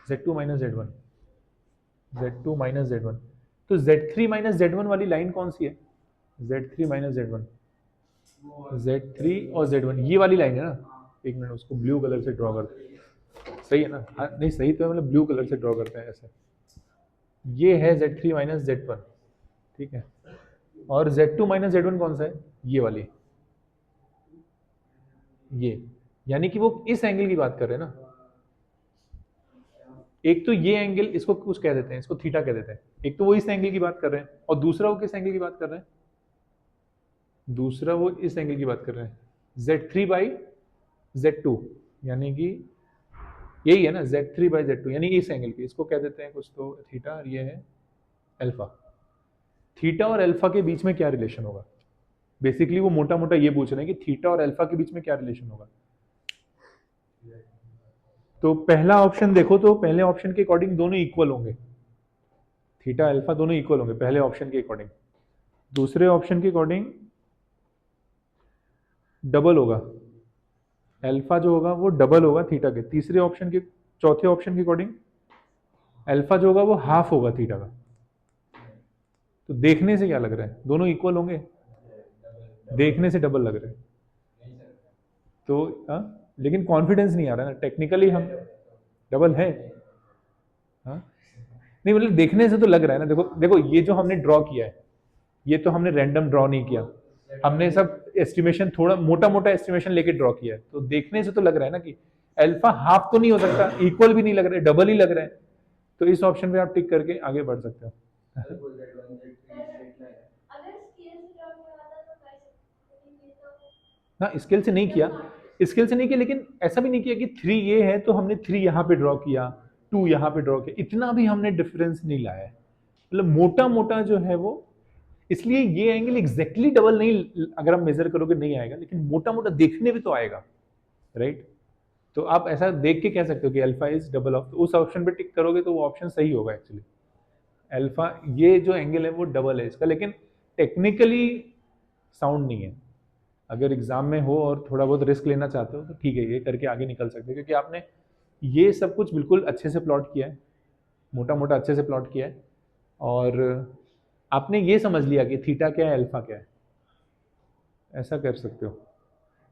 Z2 - Z1, Z2 - Z1। तो Z3 - Z1 वाली लाइन कौन सी है? Z3 - Z1, Z3 और Z1, ये वाली लाइन है ना। एक मिनट, उसको ब्लू कलर से ड्रॉ करते हैं, सही है ना? हाँ नहीं सही तो है, मतलब ब्लू कलर से ड्रॉ करते हैं ऐसे। ये है Z3 - Z1, ठीक है। और Z2 - Z1 कौन सा है? ये वाली, ये, यानी कि वो इस एंगल की बात कर रहे हैं ना। एक तो ये एंगल, इसको कुछ कह देते हैं, इसको थीटा कह देते हैं। एक तो वो इस एंगल की बात कर रहे हैं, और दूसरा वो किस एंगल की बात कर रहे हैं? दूसरा वो इस एंगल की बात कर रहे हैं, Z3/Z2, यानी कि यही है ना, Z3/Z2, यानी इस एंगल की, इसको कह देते हैं कुछ तो थीटा, और ये है अल्फा। थीटा और अल्फा के बीच में क्या रिलेशन होगा? बेसिकली वो मोटा मोटा ये पूछ रहे हैं कि थीटा और अल्फा के बीच में क्या रिलेशन होगा। तो पहला ऑप्शन देखो, तो पहले ऑप्शन के अकॉर्डिंग दोनों इक्वल होंगे, थीटा अल्फा दोनों इक्वल होंगे पहले ऑप्शन के अकॉर्डिंग। दूसरे ऑप्शन के अकॉर्डिंग डबल होगा, अल्फा जो होगा वो डबल होगा थीटा के। तीसरे ऑप्शन के, चौथे ऑप्शन के अकॉर्डिंग अल्फा जो होगा वो हाफ होगा थीटा का। तो देखने से क्या लग रहा है, दोनों इक्वल होंगे? देखने से डबल लग रहे हैं। तो लेकिन कॉन्फिडेंस नहीं आ रहा है ना, टेक्निकली हम डबल है। हाँ नहीं, मतलब देखने से तो लग रहा है ना। देखो देखो, ये जो हमने ड्रॉ किया है, ये तो हमने रैंडम ड्रॉ नहीं किया, हमने सब एस्टिमेशन, थोड़ा मोटा मोटा एस्टिमेशन लेके ड्रॉ किया है। तो देखने से तो लग रहा है ना कि अल्फा हाफ तो नहीं हो सकता, इक्वल भी नहीं लग रहा है, डबल ही लग रहा है। तो इस ऑप्शन पे आप टिक करके आगे बढ़ सकते हो। ना स्केल से नहीं किया, स्केल से नहीं किया, लेकिन ऐसा भी नहीं किया कि 3 ये है तो हमने 3 यहाँ पे ड्रॉ किया, 2 यहाँ पे ड्रॉ किया, इतना भी हमने डिफरेंस नहीं लाया है। मतलब मोटा मोटा जो है वो, इसलिए ये एंगल एग्जैक्टली डबल नहीं, अगर आप मेजर करोगे नहीं आएगा, लेकिन मोटा मोटा देखने में तो आएगा, राइट? तो आप ऐसा देख के कह सकते हो कि अल्फा इज डबल ऑफ, तो उस ऑप्शन पे टिक करोगे तो वो ऑप्शन सही होगा एक्चुअली। अल्फा, ये जो एंगल है वो डबल है इसका, लेकिन टेक्निकली साउंड नहीं है। अगर एग्जाम में हो और थोड़ा बहुत रिस्क लेना चाहते हो तो ठीक है, ये करके आगे निकल सकते हो, क्योंकि आपने ये सब कुछ बिल्कुल अच्छे से प्लॉट किया है, मोटा मोटा अच्छे से प्लॉट किया है, और आपने ये समझ लिया कि थीटा क्या है, अल्फा क्या है, ऐसा कर सकते हो।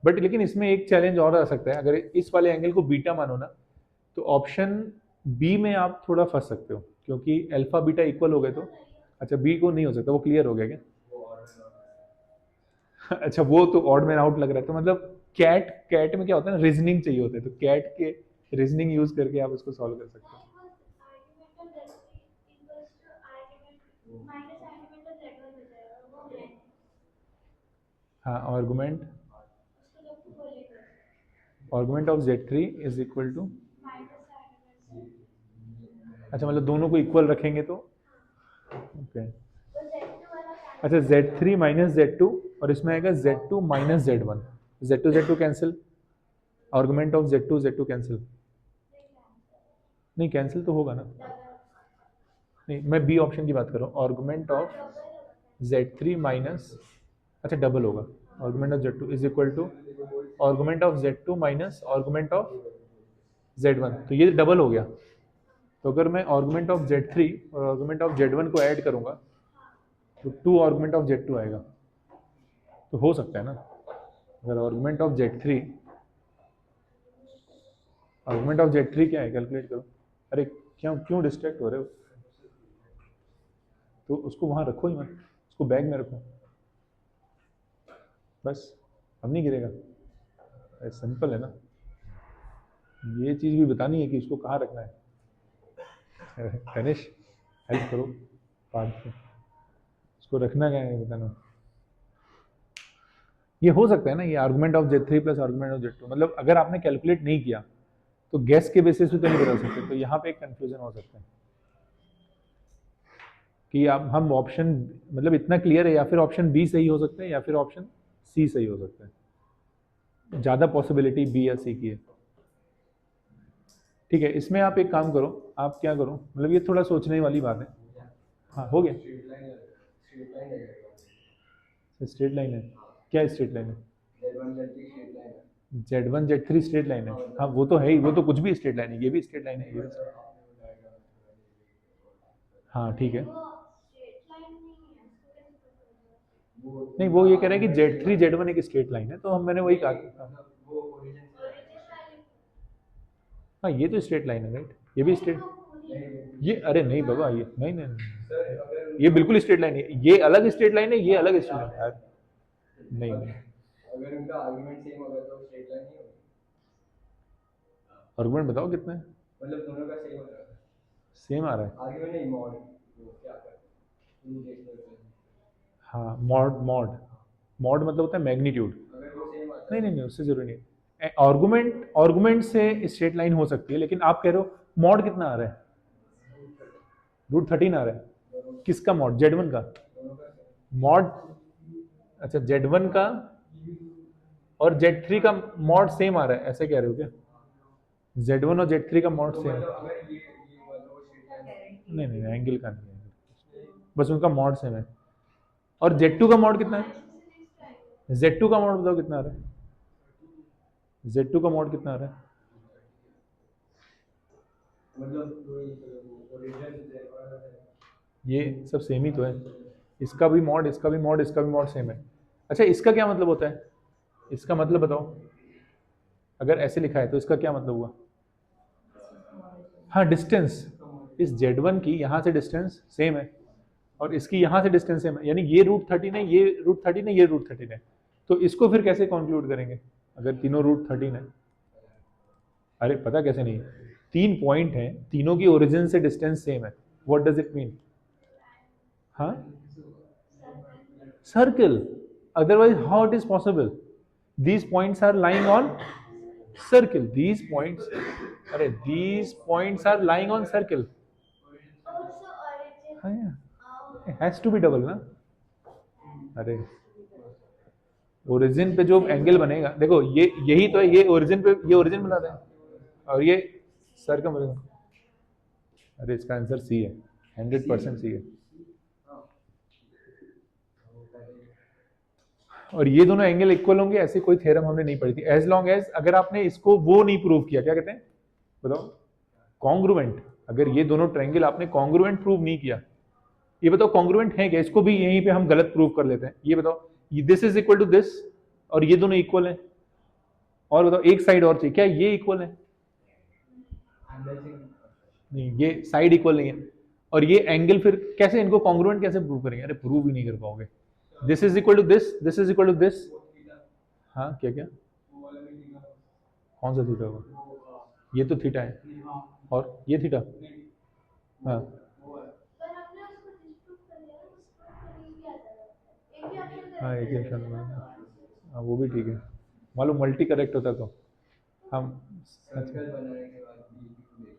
बट लेकिन इसमें एक चैलेंज और आ सकता है, अगर इस वाले एंगल को बीटा मानो ना, तो ऑप्शन बी में आप थोड़ा फंस सकते हो, क्योंकि अल्फा बीटा इक्वल हो गए तो। अच्छा बी को नहीं हो सकता, वो क्लियर हो गया क्या? अच्छा वो तो ऑड मैन आउट लग रहा है, तो मतलब कैट कैट में क्या होता है ना, रीजनिंग चाहिए होता है, तो कैट के रीजनिंग यूज करके आप उसको सॉल्व कर सकते हो। हाँ, argument of Z3 is equal to, अच्छा मतलब दोनों को इक्वल रखेंगे तो ओके अच्छा Z3 माइनस Z2 और इसमें आएगा Z2 minus Z1, Z2 cancel, argument of Z2 cancel, नहीं कैंसिल तो होगा ना, नहीं मैं बी ऑप्शन की बात कर रहा हूँ, आर्गुमेंट ऑफ Z3 माइनस, अच्छा डबल होगा, argument of Z2 is equal to argument of Z2 minus argument of Z1, तो ये डबल हो गया। तो अगर मैं आर्गुमेंट ऑफ Z3 और आर्गुमेंट ऑफ Z1 को ऐड करूंगा तो 2 आर्गुमेंट ऑफ Z2 आएगा, तो हो सकता है ना, अगर argument of Z3, argument of Z3 क्या है कैलकुलेट करो, अरे क्यों क्यों डिस्ट्रैक्ट हो रहे हो, तो उसको वहां रखो ही मत, उसको बैग में रखो बस, अब नहीं गिरेगा, सिंपल है ना, ये चीज़ भी बतानी है कि उसको कहाँ रखना है। गणेश हेल्प करो पार्ट में, उसको रखना क्या है बताना। ये हो सकता है ना, ये argument of Z3 plus argument of Z2, मतलब अगर आपने कैलकुलेट नहीं किया तो गैस के बेसिस पे तो नहीं बता सकते, तो यहाँ पे एक कंफ्यूजन हो सकता है कि आप हम ऑप्शन, मतलब इतना क्लियर है, या फिर ऑप्शन बी सही हो सकता है या फिर ऑप्शन सी सही हो सकता है, ज़्यादा पॉसिबिलिटी बी या सी की है। ठीक है, इसमें आप एक काम करो, आप क्या करो, मतलब ये थोड़ा सोचने वाली बात है। हाँ हो गया, स्ट्रेट लाइन है, क्या स्ट्रेट लाइन है, Z1 Z3 स्ट्रेट लाइन है, हाँ वो तो है ही, वो तो कुछ भी स्ट्रेट लाइन है, ये भी स्ट्रेट लाइन है, ये भी हाँ ठीक है, नहीं वो ये कह रहा है कि Z3 Z1 एक स्ट्रेट लाइन है, तो हम मैंने वही कहा, हाँ ये तो स्ट्रेट लाइन है राइट, ये भी स्ट्रेट, ये अरे नहीं बाबा, ये नहीं नहीं, नहीं ये बिल्कुल स्ट्रेट लाइन है, ये अलग स्ट्रेट लाइन है, ये अलग स्ट्रेट लाइन है यार, नहीं नहीं, अगर उनका आर्गुमेंट सेम होगा तो स्ट्रेट लाइन नहीं होगी, आर्गुमेंट बताओ कितना है, मतलब दोनों का सेम होगा, सेम आ रहा है, आर्गुमेंट नहीं मॉड, वो क्या करते हैं, हाँ मॉड मॉड मॉड मतलब होता है मैग्नीट्यूड, अगर वो सेम आता नहीं नहीं नहीं उससे जरूरी नहीं, आर्गुमेंट आर्गुमेंट से स्ट्रेट लाइन हो सकती है, लेकिन आप कह रहे हो मॉड कितना आ रहा है, √13 आ रहा है, किसका मॉड, Z1 का मॉड, अच्छा Z1 का और Z3 का मॉड सेम आ रहा है, ऐसे कह रहे हो क्या, Z1 और Z3 का मॉड सेम, नहीं नहीं एंगल का नहीं है, बस उनका मॉड सेम है, और Z2 का मॉड कितना है, Z2 का मॉड बताओ कितना आ रहा है, Z2 का मॉड कितना आ रहा है, ये सब सेम ही तो है, इसका भी मॉड, इसका भी मॉड, इसका भी मॉड सेम है। अच्छा इसका क्या मतलब होता है, इसका मतलब बताओ, अगर ऐसे लिखा है तो इसका क्या मतलब हुआ, हाँ डिस्टेंस, इस Z1 की यहाँ से डिस्टेंस सेम है और इसकी यहाँ से डिस्टेंस सेम है, यानी ये √13 है, ये √13 है, ये √13 है, तो इसको फिर कैसे कंक्लूड करेंगे अगर तीनों √13 है, अरे पता कैसे नहीं, 3 पॉइंट हैं, तीनों की ओरिजिन से डिस्टेंस सेम है, व्हाट डज इट मीन, हाँ circle, otherwise how it is possible, these points are lying on circle, these points, अरे these points are lying on circle, हाँ it has to be double ना, अरे origin पे जो angle बनेगा, देखो ये यही तो है, ये ओरिजिन पे, ये ओरिजिन बना रहे हैं और ये सर्कम, अरे इसका आंसर सी है, 100% सी है, और ये दोनों एंगल इक्वल होंगे, ऐसी कोई थ्योरम हमने नहीं पढ़ी थी, एज लॉन्ग एज अगर आपने इसको वो नहीं प्रूव किया, क्या कहते हैं बताओ, कॉन्ग्रुएंट, अगर ये दोनों ट्रायंगल आपने कॉन्ग्रुएंट प्रूव नहीं किया, ये बताओ कॉन्ग्रुएंट है क्या, इसको भी यहीं पे हम गलत प्रूव कर लेते हैं, ये बताओ this is equal to this और ये दोनों इक्वल है, और बताओ एक साइड और चाहिए, क्या ये इक्वल है, नहीं ये साइड इक्वल नहीं है, और ये एंगल फिर कैसे, इनको कॉन्ग्रुएंट कैसे प्रूव करेंगे, अरे प्रूव ही नहीं कर पाओगे, this is equal to this, this is equal to this, हाँ क्या क्या, कौन सा थीटा होगा, ये तो थीटा है, और ये थीटा, हाँ हाँ एक ही ऑप्शन में, हाँ वो भी ठीक है, मालूम मल्टी करेक्ट होता तो हम सर्कल बनाने के बाद बी क्यू देखेंगे।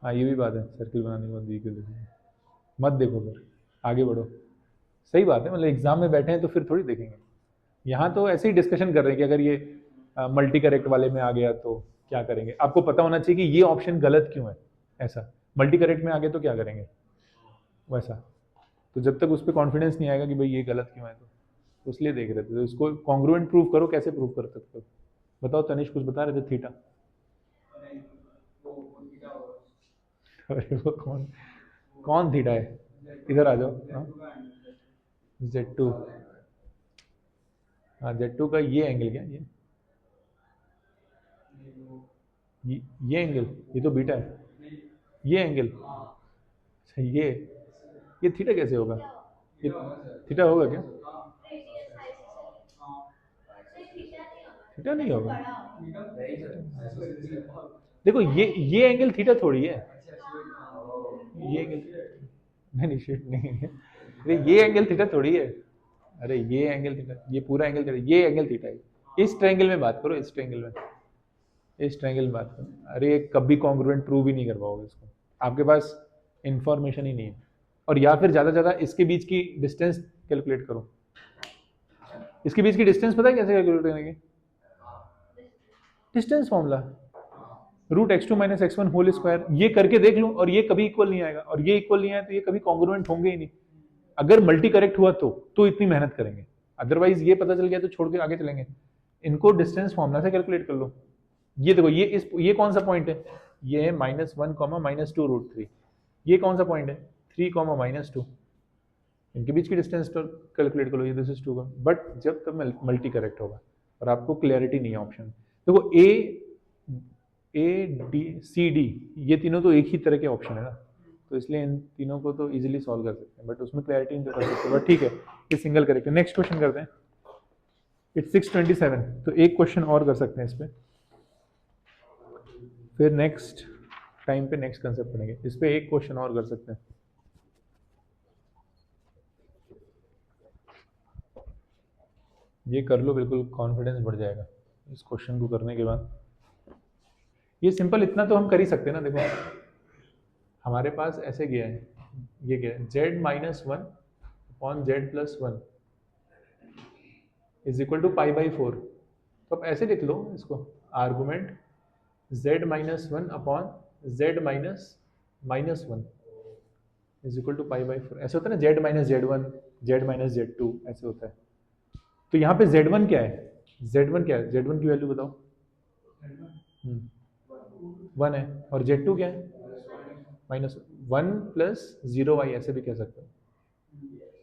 हाँ ये भी बात है, सर्किल बनाने के बाद वी क्यू देखेंगे, मत देखो फिर, आगे बढ़ो। सही बात है, मतलब एग्जाम में बैठे हैं तो फिर थोड़ी देखेंगे, यहाँ तो ऐसे ही डिस्कशन कर रहे हैं कि अगर ये मल्टी करेक्ट वाले में आ गया तो क्या करेंगे, आपको पता होना चाहिए कि ये ऑप्शन गलत क्यों है, ऐसा मल्टी करेक्ट में आ गया तो क्या करेंगे वैसा। तो जब तक उस पर कॉन्फिडेंस नहीं आएगा कि भाई ये गलत क्यों है, तो इसलिए देख रहे थे, तो इसको कॉन्ग्रुएंट प्रूव करो, कैसे प्रूव कर सकते हो बताओ। तनिष कुछ बता रहे थे थीटा, अरे वो कौन कौन थीटा है, इधर आ जाओ। हाँ Z2, हाँ Z2 का ये एंगल क्या, ये एंगल, ये तो बीटा है, ये एंगल, अच्छा ये थीटा कैसे होगा, ये थीटा होगा क्या, थीटा नहीं होगा, देखो ये एंगल थीटा थोड़ी है, ये एंगल नहीं शिट नहीं है, अरे ये एंगल थीटा थोड़ी है, अरे ये एंगल थीटा, ये पूरा एंगल थीटा, ये एंगल थीटा है, इस ट्रायंगल में बात करो, इस ट्रायंगल में, इस ट्रायंगल में बात करो। अरे ये कभी कॉन्ग्रुएंट प्रूव ही नहीं कर पाओगे इसको, आपके पास इंफॉर्मेशन ही नहीं है, और या फिर ज़्यादा ज़्यादा इसके बीच की डिस्टेंस कैलकुलेट करो, इसके बीच की डिस्टेंस पता है कैसे कैलकुलेट करेंगे, distance formula, root x2 minus x1 whole square, ये करके देख लो, और ये कभी इक्वल नहीं आएगा, और ये इक्वल नहीं आया तो ये कभी कॉन्ग्रुएंट होंगे ही नहीं, अगर मल्टी करेक्ट हुआ तो इतनी मेहनत करेंगे, अदरवाइज ये पता चल गया तो छोड़ के आगे चलेंगे, इनको डिस्टेंस फॉर्मूला से कैलकुलेट कर लो। ये देखो ये कौन सा पॉइंट है, ये है -1, -2 √3, ये कौन सा पॉइंट है 3, -2, इनके बीच की डिस्टेंस तो कैलकुलेट कर लो, ये दिस इज 2 का, बट जब तक मल्टी करेक्ट होगा और आपको क्लैरिटी नहीं है ऑप्शन, देखो A, D, C, D ये तीनों तो एक ही तरह के ऑप्शन है ना, तो इसलिए इन तीनों को तो इजीली सॉल्व कर सकते हैं, बट उसमें क्लैरिटी नहीं तो कर सकते, बट ठीक है ये सिंगल करेक्ट है। नेक्स्ट क्वेश्चन करते हैं, इट्स 6:27, तो एक क्वेश्चन और कर सकते हैं इस पर, फिर नेक्स्ट टाइम पे नेक्स्ट कंसेप्ट पढ़ेंगे, इस पर एक क्वेश्चन और कर सकते हैं, ये कर लो, बिल्कुल कॉन्फिडेंस बढ़ जाएगा इस क्वेश्चन को करने के बाद। ये सिंपल इतना तो हम कर ही सकते हैं ना, देखो हमारे पास ऐसे गया है, ये गया है Z-1/Z+1 इज इक्वल टू π/4, तो आप ऐसे लिख लो इसको, argument Z-1/Z-1 is equal to π/4, ऐसे होता है ना, Z-Z1 Z-Z2 ऐसे होता है, तो यहाँ पे Z1 क्या है, Z1 क्या है, Z1 की वैल्यू बताओ, 1 है, और Z2 क्या है, -1 + 0y ऐसे भी कह सकते हो,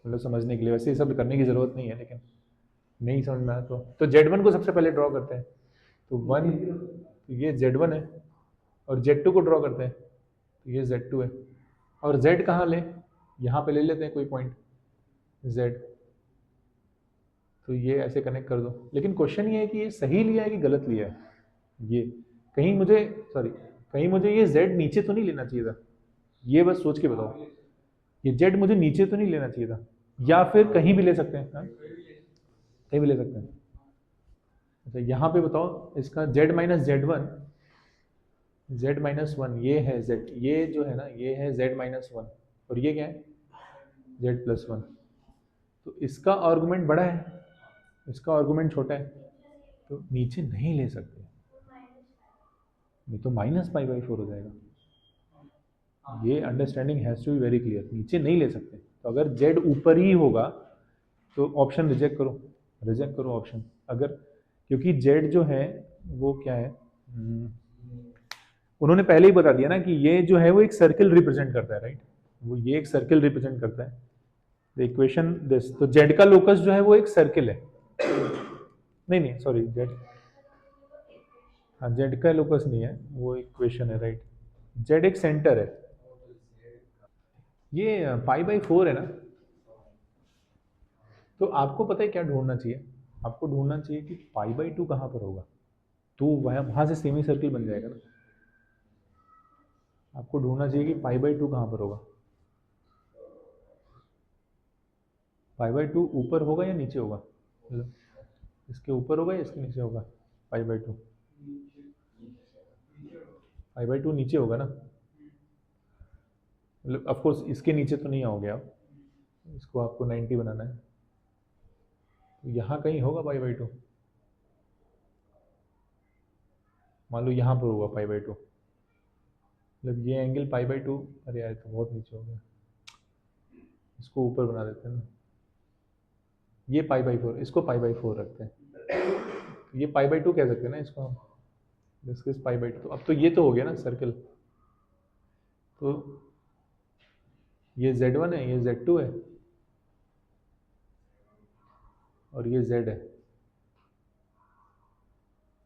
मतलब समझने के लिए, वैसे ये सब करने की जरूरत नहीं है, लेकिन नहीं समझ में आया तो Z1 को सबसे पहले ड्रॉ करते हैं, तो 1, तो ये Z1 है, और Z2 को ड्रॉ करते हैं तो ये Z2 है, और Z कहाँ ले, यहाँ पे ले लेते हैं कोई पॉइंट Z, तो ये ऐसे कनेक्ट कर दो, लेकिन क्वेश्चन ये है कि ये सही लिया है कि गलत लिया है, ये कहीं मुझे ये Z नीचे तो नहीं लेना चाहिए था, ये बस सोच के बताओ, ये Z मुझे नीचे तो नहीं लेना चाहिए था, या फिर कहीं भी ले सकते हैं, हाँ कहीं भी ले सकते हैं, अच्छा यहाँ पे बताओ इसका Z-1 ये है Z, ये जो है ना ये है Z-1, और ये क्या है Z+1, तो इसका आर्गुमेंट बड़ा है, इसका आर्गुमेंट छोटा है, तो नीचे नहीं ले सकते, नहीं तो -π/4 हो जाएगा, ये understanding has to be very clear, नीचे नहीं ले सकते, तो अगर Z ऊपर ही होगा तो ऑप्शन रिजेक्ट करो ऑप्शन, अगर क्योंकि Z जो है वो क्या है, उन्होंने पहले ही बता दिया ना कि ये जो है वो एक सर्किल रिप्रेजेंट करता है, राइट, वो ये एक सर्किल रिप्रेजेंट करता है, द इक्वेशन दिस, तो Z का लोकस जो है वो एक सर्किल है, नहीं सॉरी Z, हाँ Z का लोकस नहीं है, वो इक्वेशन है, राइट, Z एक सेंटर है, ये π/4 है ना, तो आपको पता है क्या ढूंढना चाहिए, आपको ढूंढना चाहिए कि π/2 कहाँ पर होगा, तो वहाँ से सेमी सर्किल बन जाएगा ना। आपको ढूंढना चाहिए कि पाई बाई टू कहाँ पर होगा। पाई बाई टू ऊपर होगा या नीचे होगा, मतलब इसके ऊपर होगा या इसके नीचे होगा। पाई by to, pi by to नीचे होगा ना, मतलब ऑफकोर्स इसके नीचे तो नहीं आओगे आप, इसको आपको 90 बनाना है, तो यहाँ कहीं होगा पाई बाई टू। मान लो यहाँ पर होगा पाई बाई टू, मतलब ये एंगल पाई बाई टू, अरे यार तो बहुत नीचे हो गया, इसको ऊपर बना देते हैं ना, ये पाई बाई फोर, इसको पाई बाई फोर रखते हैं, ये पाई बाई टू कह सकते हैं ना इसको हम, this is pi by two. तो अब तो ये तो हो गया ना सर्कल, तो ये Z1 है, ये Z2 है, और ये Z है।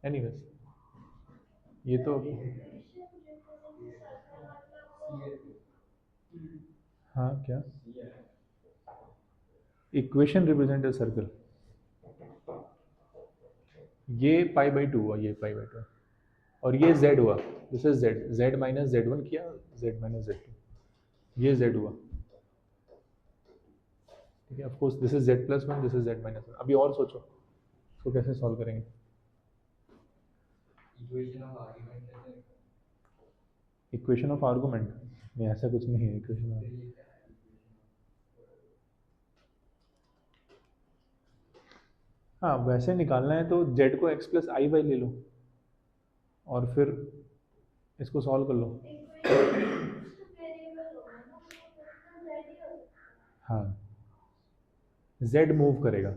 एनीवेज ये तो, हाँ क्या इक्वेशन रिप्रेजेंट अ सर्कल, ये पाई बाई टू हुआ, ये पाई बाई टू, और ये Z हुआ, this is Z, Z minus Z1 किया, Z माइनस Z2, ये Z हुआ, ठीक है। Of course this is Z plus one, this is Z minus one. अभी और सोचो इसको कैसे सॉल्व करेंगे। इक्वेशन ऑफ आर्गुमेंट कैसे? इक्वेशन ऑफ आर्गुमेंट नहीं, ऐसा कुछ नहीं है इक्वेशन ऑफ, हाँ वैसे निकालना है तो Z को x प्लस आई वाई ले लो और फिर इसको सॉल्व कर लो। हाँ Z मूव करेगा,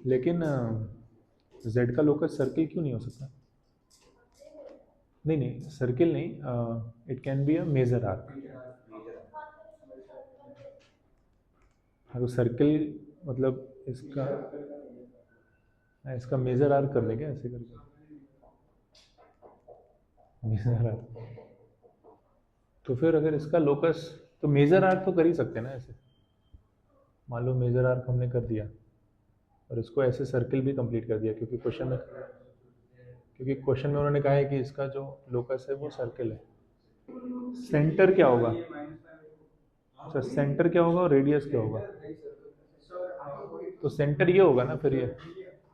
लेकिन Z का लोकस सर्किल क्यों नहीं हो सकता। नहीं नहीं सर्किल नहीं, it can be a major arc. हाँ तो सर्किल मतलब इसका मेजर आर्क कर देंगे ऐसे करके, मेजर आर्क। तो फिर अगर इसका लोकस, तो मेजर आर्क तो कर ही सकते हैं ना ऐसे, मान लो मेजर आर्क हमने कर दिया और इसको ऐसे सर्किल भी कंप्लीट कर दिया, क्योंकि क्वेश्चन में उन्होंने कहा है कि इसका जो लोकस है वो सर्किल है। सेंटर क्या होगा, अच्छा सेंटर क्या होगा और रेडियस क्या होगा, तो सेंटर ये होगा ना, फिर ये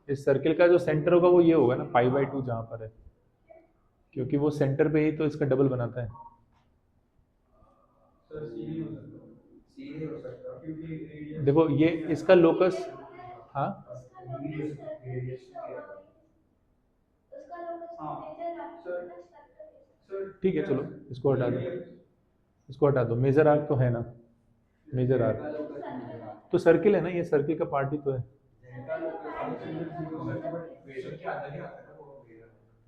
इस सर्किल का जो सेंटर होगा वो ये होगा ना, पाई बाई टू जहाँ पर है, क्योंकि वो सेंटर पे ही तो इसका डबल बनाता है। देखो ये इसका लोकस, हाँ ठीक है चलो इसको हटा दो, इसको हटा दो, मेजर आर्क तो है ना, मेजर आर्क तो सर्किल है ना, ये सर्किल का पार्ट ही तो है।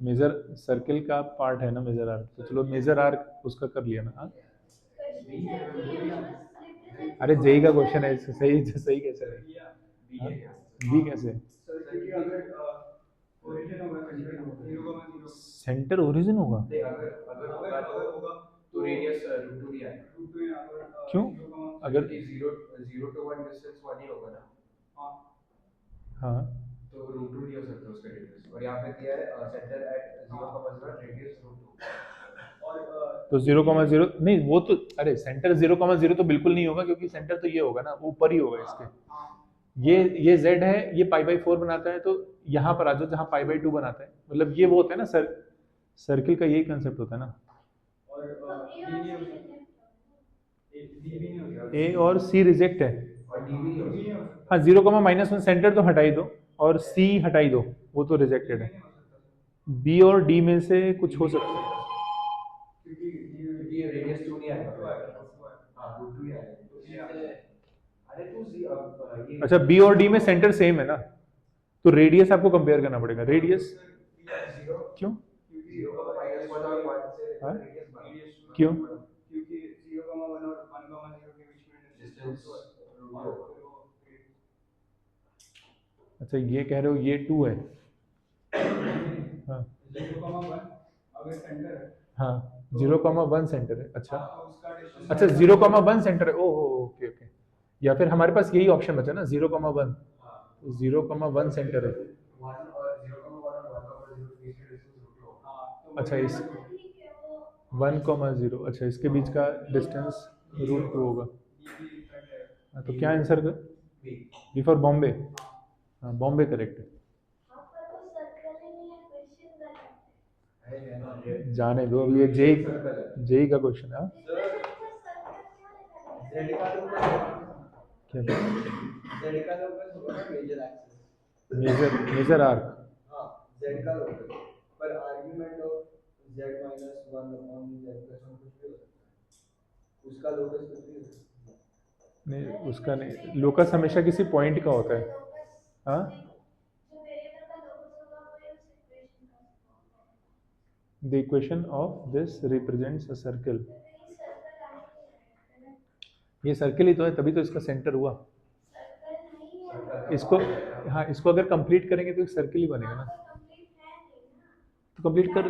मेजर सर्किल का पार्ट है ना मेजर आर्क, तो चलो मेजर आर्क उसका कर लिया ना। हाँ अरे जेई का क्वेश्चन है, सही सही कैसे है, बी कैसे, सेंटर ओरिजिन होगा, तो रेडियस रूट टू ही आएगा। क्यों अगर zero to one distance one ही होगा ना, हाँ तो रूट टू ही हो सकता है उसका रेडियस। और यहाँ पे दिया है centre at 0,0 radius root two, और तो 0,0 नहीं, वो तो अरे सेंटर 0,0 तो बिल्कुल नहीं होगा, क्योंकि सेंटर तो ये होगा ना, ऊपर ही होगा इसके, ये Z है, ये पाई बाई फोर बनाता है, तो यहाँ पर आ जाओ जहाँ पाई बाई टू बनाता है, मतलब ये वो होता है ना सर्किल का यही कंसेप्ट होता है ना। ए और सी रिजेक्ट है, हाँ 0,-1 सेंटर तो हटा ही दो और सी हटा ही दो, वो तो रिजेक्टेड है। बी और डी में से कुछ हो सकता है, क्योंकि रेडियस टू नहीं आएगा, हाँ रूट टू ही आएगा। अरे तू ये अच्छा बी और डी में सेंटर सेम है ना, तो रेडियस आपको कंपेयर करना पड़ेगा, रेडियस क्यों, हाँ? क्यों, अच्छा ये कह रहे हो ये 2 है, हाँ हाँ 0,1 सेंटर है, अच्छा अच्छा 0,1 सेंटर है, ओह ओके ओके या फिर हमारे पास यही ऑप्शन बचा ना 0,1, तो 0,1 सेंटर है। 1 और 0,1 और 1,0 के बीच का डिस्टेंस रूट 2 होगा। अच्छा इस 1,0, अच्छा इसके बीच का डिस्टेंस √2 होगा। हाँ, तो क्या आंसर कर बी। B for Bombay. हाँ बॉम्बे करेक्ट है। अरे है ना ये जाने दो, अब ये जेई सर्कल है। जेई का क्वेश्चन है। हाँ? जेड का तो ऊपर होगा। क्या जेड का तो ऊपर होगा ना मेजर एक्सिस। Major arc. हाँ जेड का लोकस पर argument of z minus 1 upon z plus 1 कुछ भी हो सकता है, उसका लोकस कुछ भी हो सकता है। नहीं उसका नहीं, लोकस हमेशा किसी पॉइंट का होता है। हाँ the equation of this represents a circle. ये सर्कल ही तो है, तभी तो इसका सेंटर हुआ। इसको, हाँ इसको अगर कंप्लीट करेंगे तो एक सर्कल ही बनेगा ना। तो कंप्लीट कर।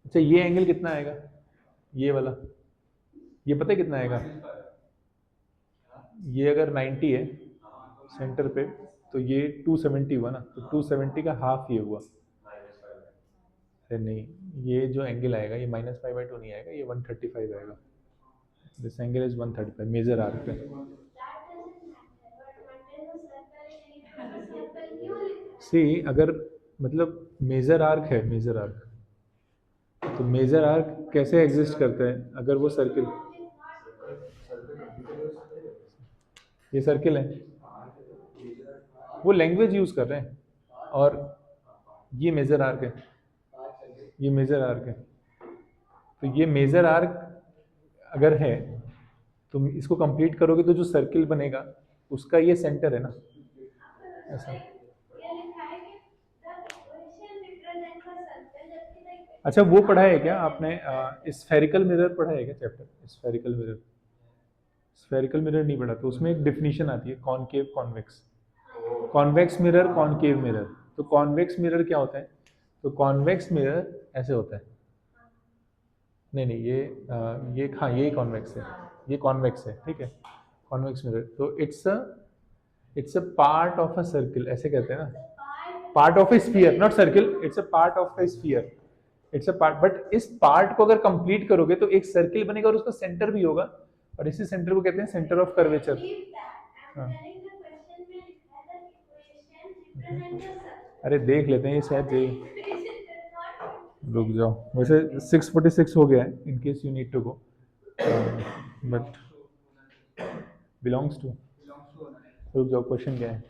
अच्छा ये एंगल कितना आएगा, ये वाला, ये पता है कितना आएगा? ये अगर 90 है सेंटर पे, तो ये 270 हुआ ना, तो 270 का हाफ ये हुआ। अरे नहीं, ये जो एंगल आएगा ये -π/2 नहीं आएगा, ये 135 आएगा। This angle is 135 major arc पे। सी अगर मतलब मेजर आर्क है, मेजर आर्क, तो मेजर आर्क कैसे एग्जिस्ट करता है अगर वो सर्किल, ये सर्किल है, वो लैंग्वेज यूज कर रहे हैं, और ये मेजर आर्क है, ये मेजर आर्क है। तो ये मेजर आर्क अगर है, तो इसको कंप्लीट करोगे तो जो सर्किल बनेगा उसका ये सेंटर है ना, ऐसा। अच्छा वो पढ़ा है क्या आपने, स्फेरिकल मिरर पढ़ा है क्या chapter, spherical mirror? Spherical mirror नहीं पढ़ा, तो उसमें एक डिफिनीशन आती है concave convex, convex mirror concave mirror. तो कॉन्वेक्स मिरर क्या होता है, तो कॉन्वेक्स मिरर ऐसे होता है, नहीं नहीं ये हाँ यही कॉन्वेक्स है, ये कॉन्वेक्स है, ठीक है। कॉन्वेक्स मिरर तो it's a part of a circle, ऐसे कहते हैं ना, part of A sphere, not circle, it's a part of A sphere, it's a part. But इस पार्ट को अगर कंप्लीट करोगे तो एक सर्किल बनेगा और उसका सेंटर भी होगा, और इसी सेंटर को कहते हैं सेंटर ऑफ कर्वेचर। हाँ अरे देख लेते हैं ये शायद रुक जाओ, वैसे 6:46 हो गया है, in case you need to go, but belongs to, रुक जाओ क्वेश्चन क्या है।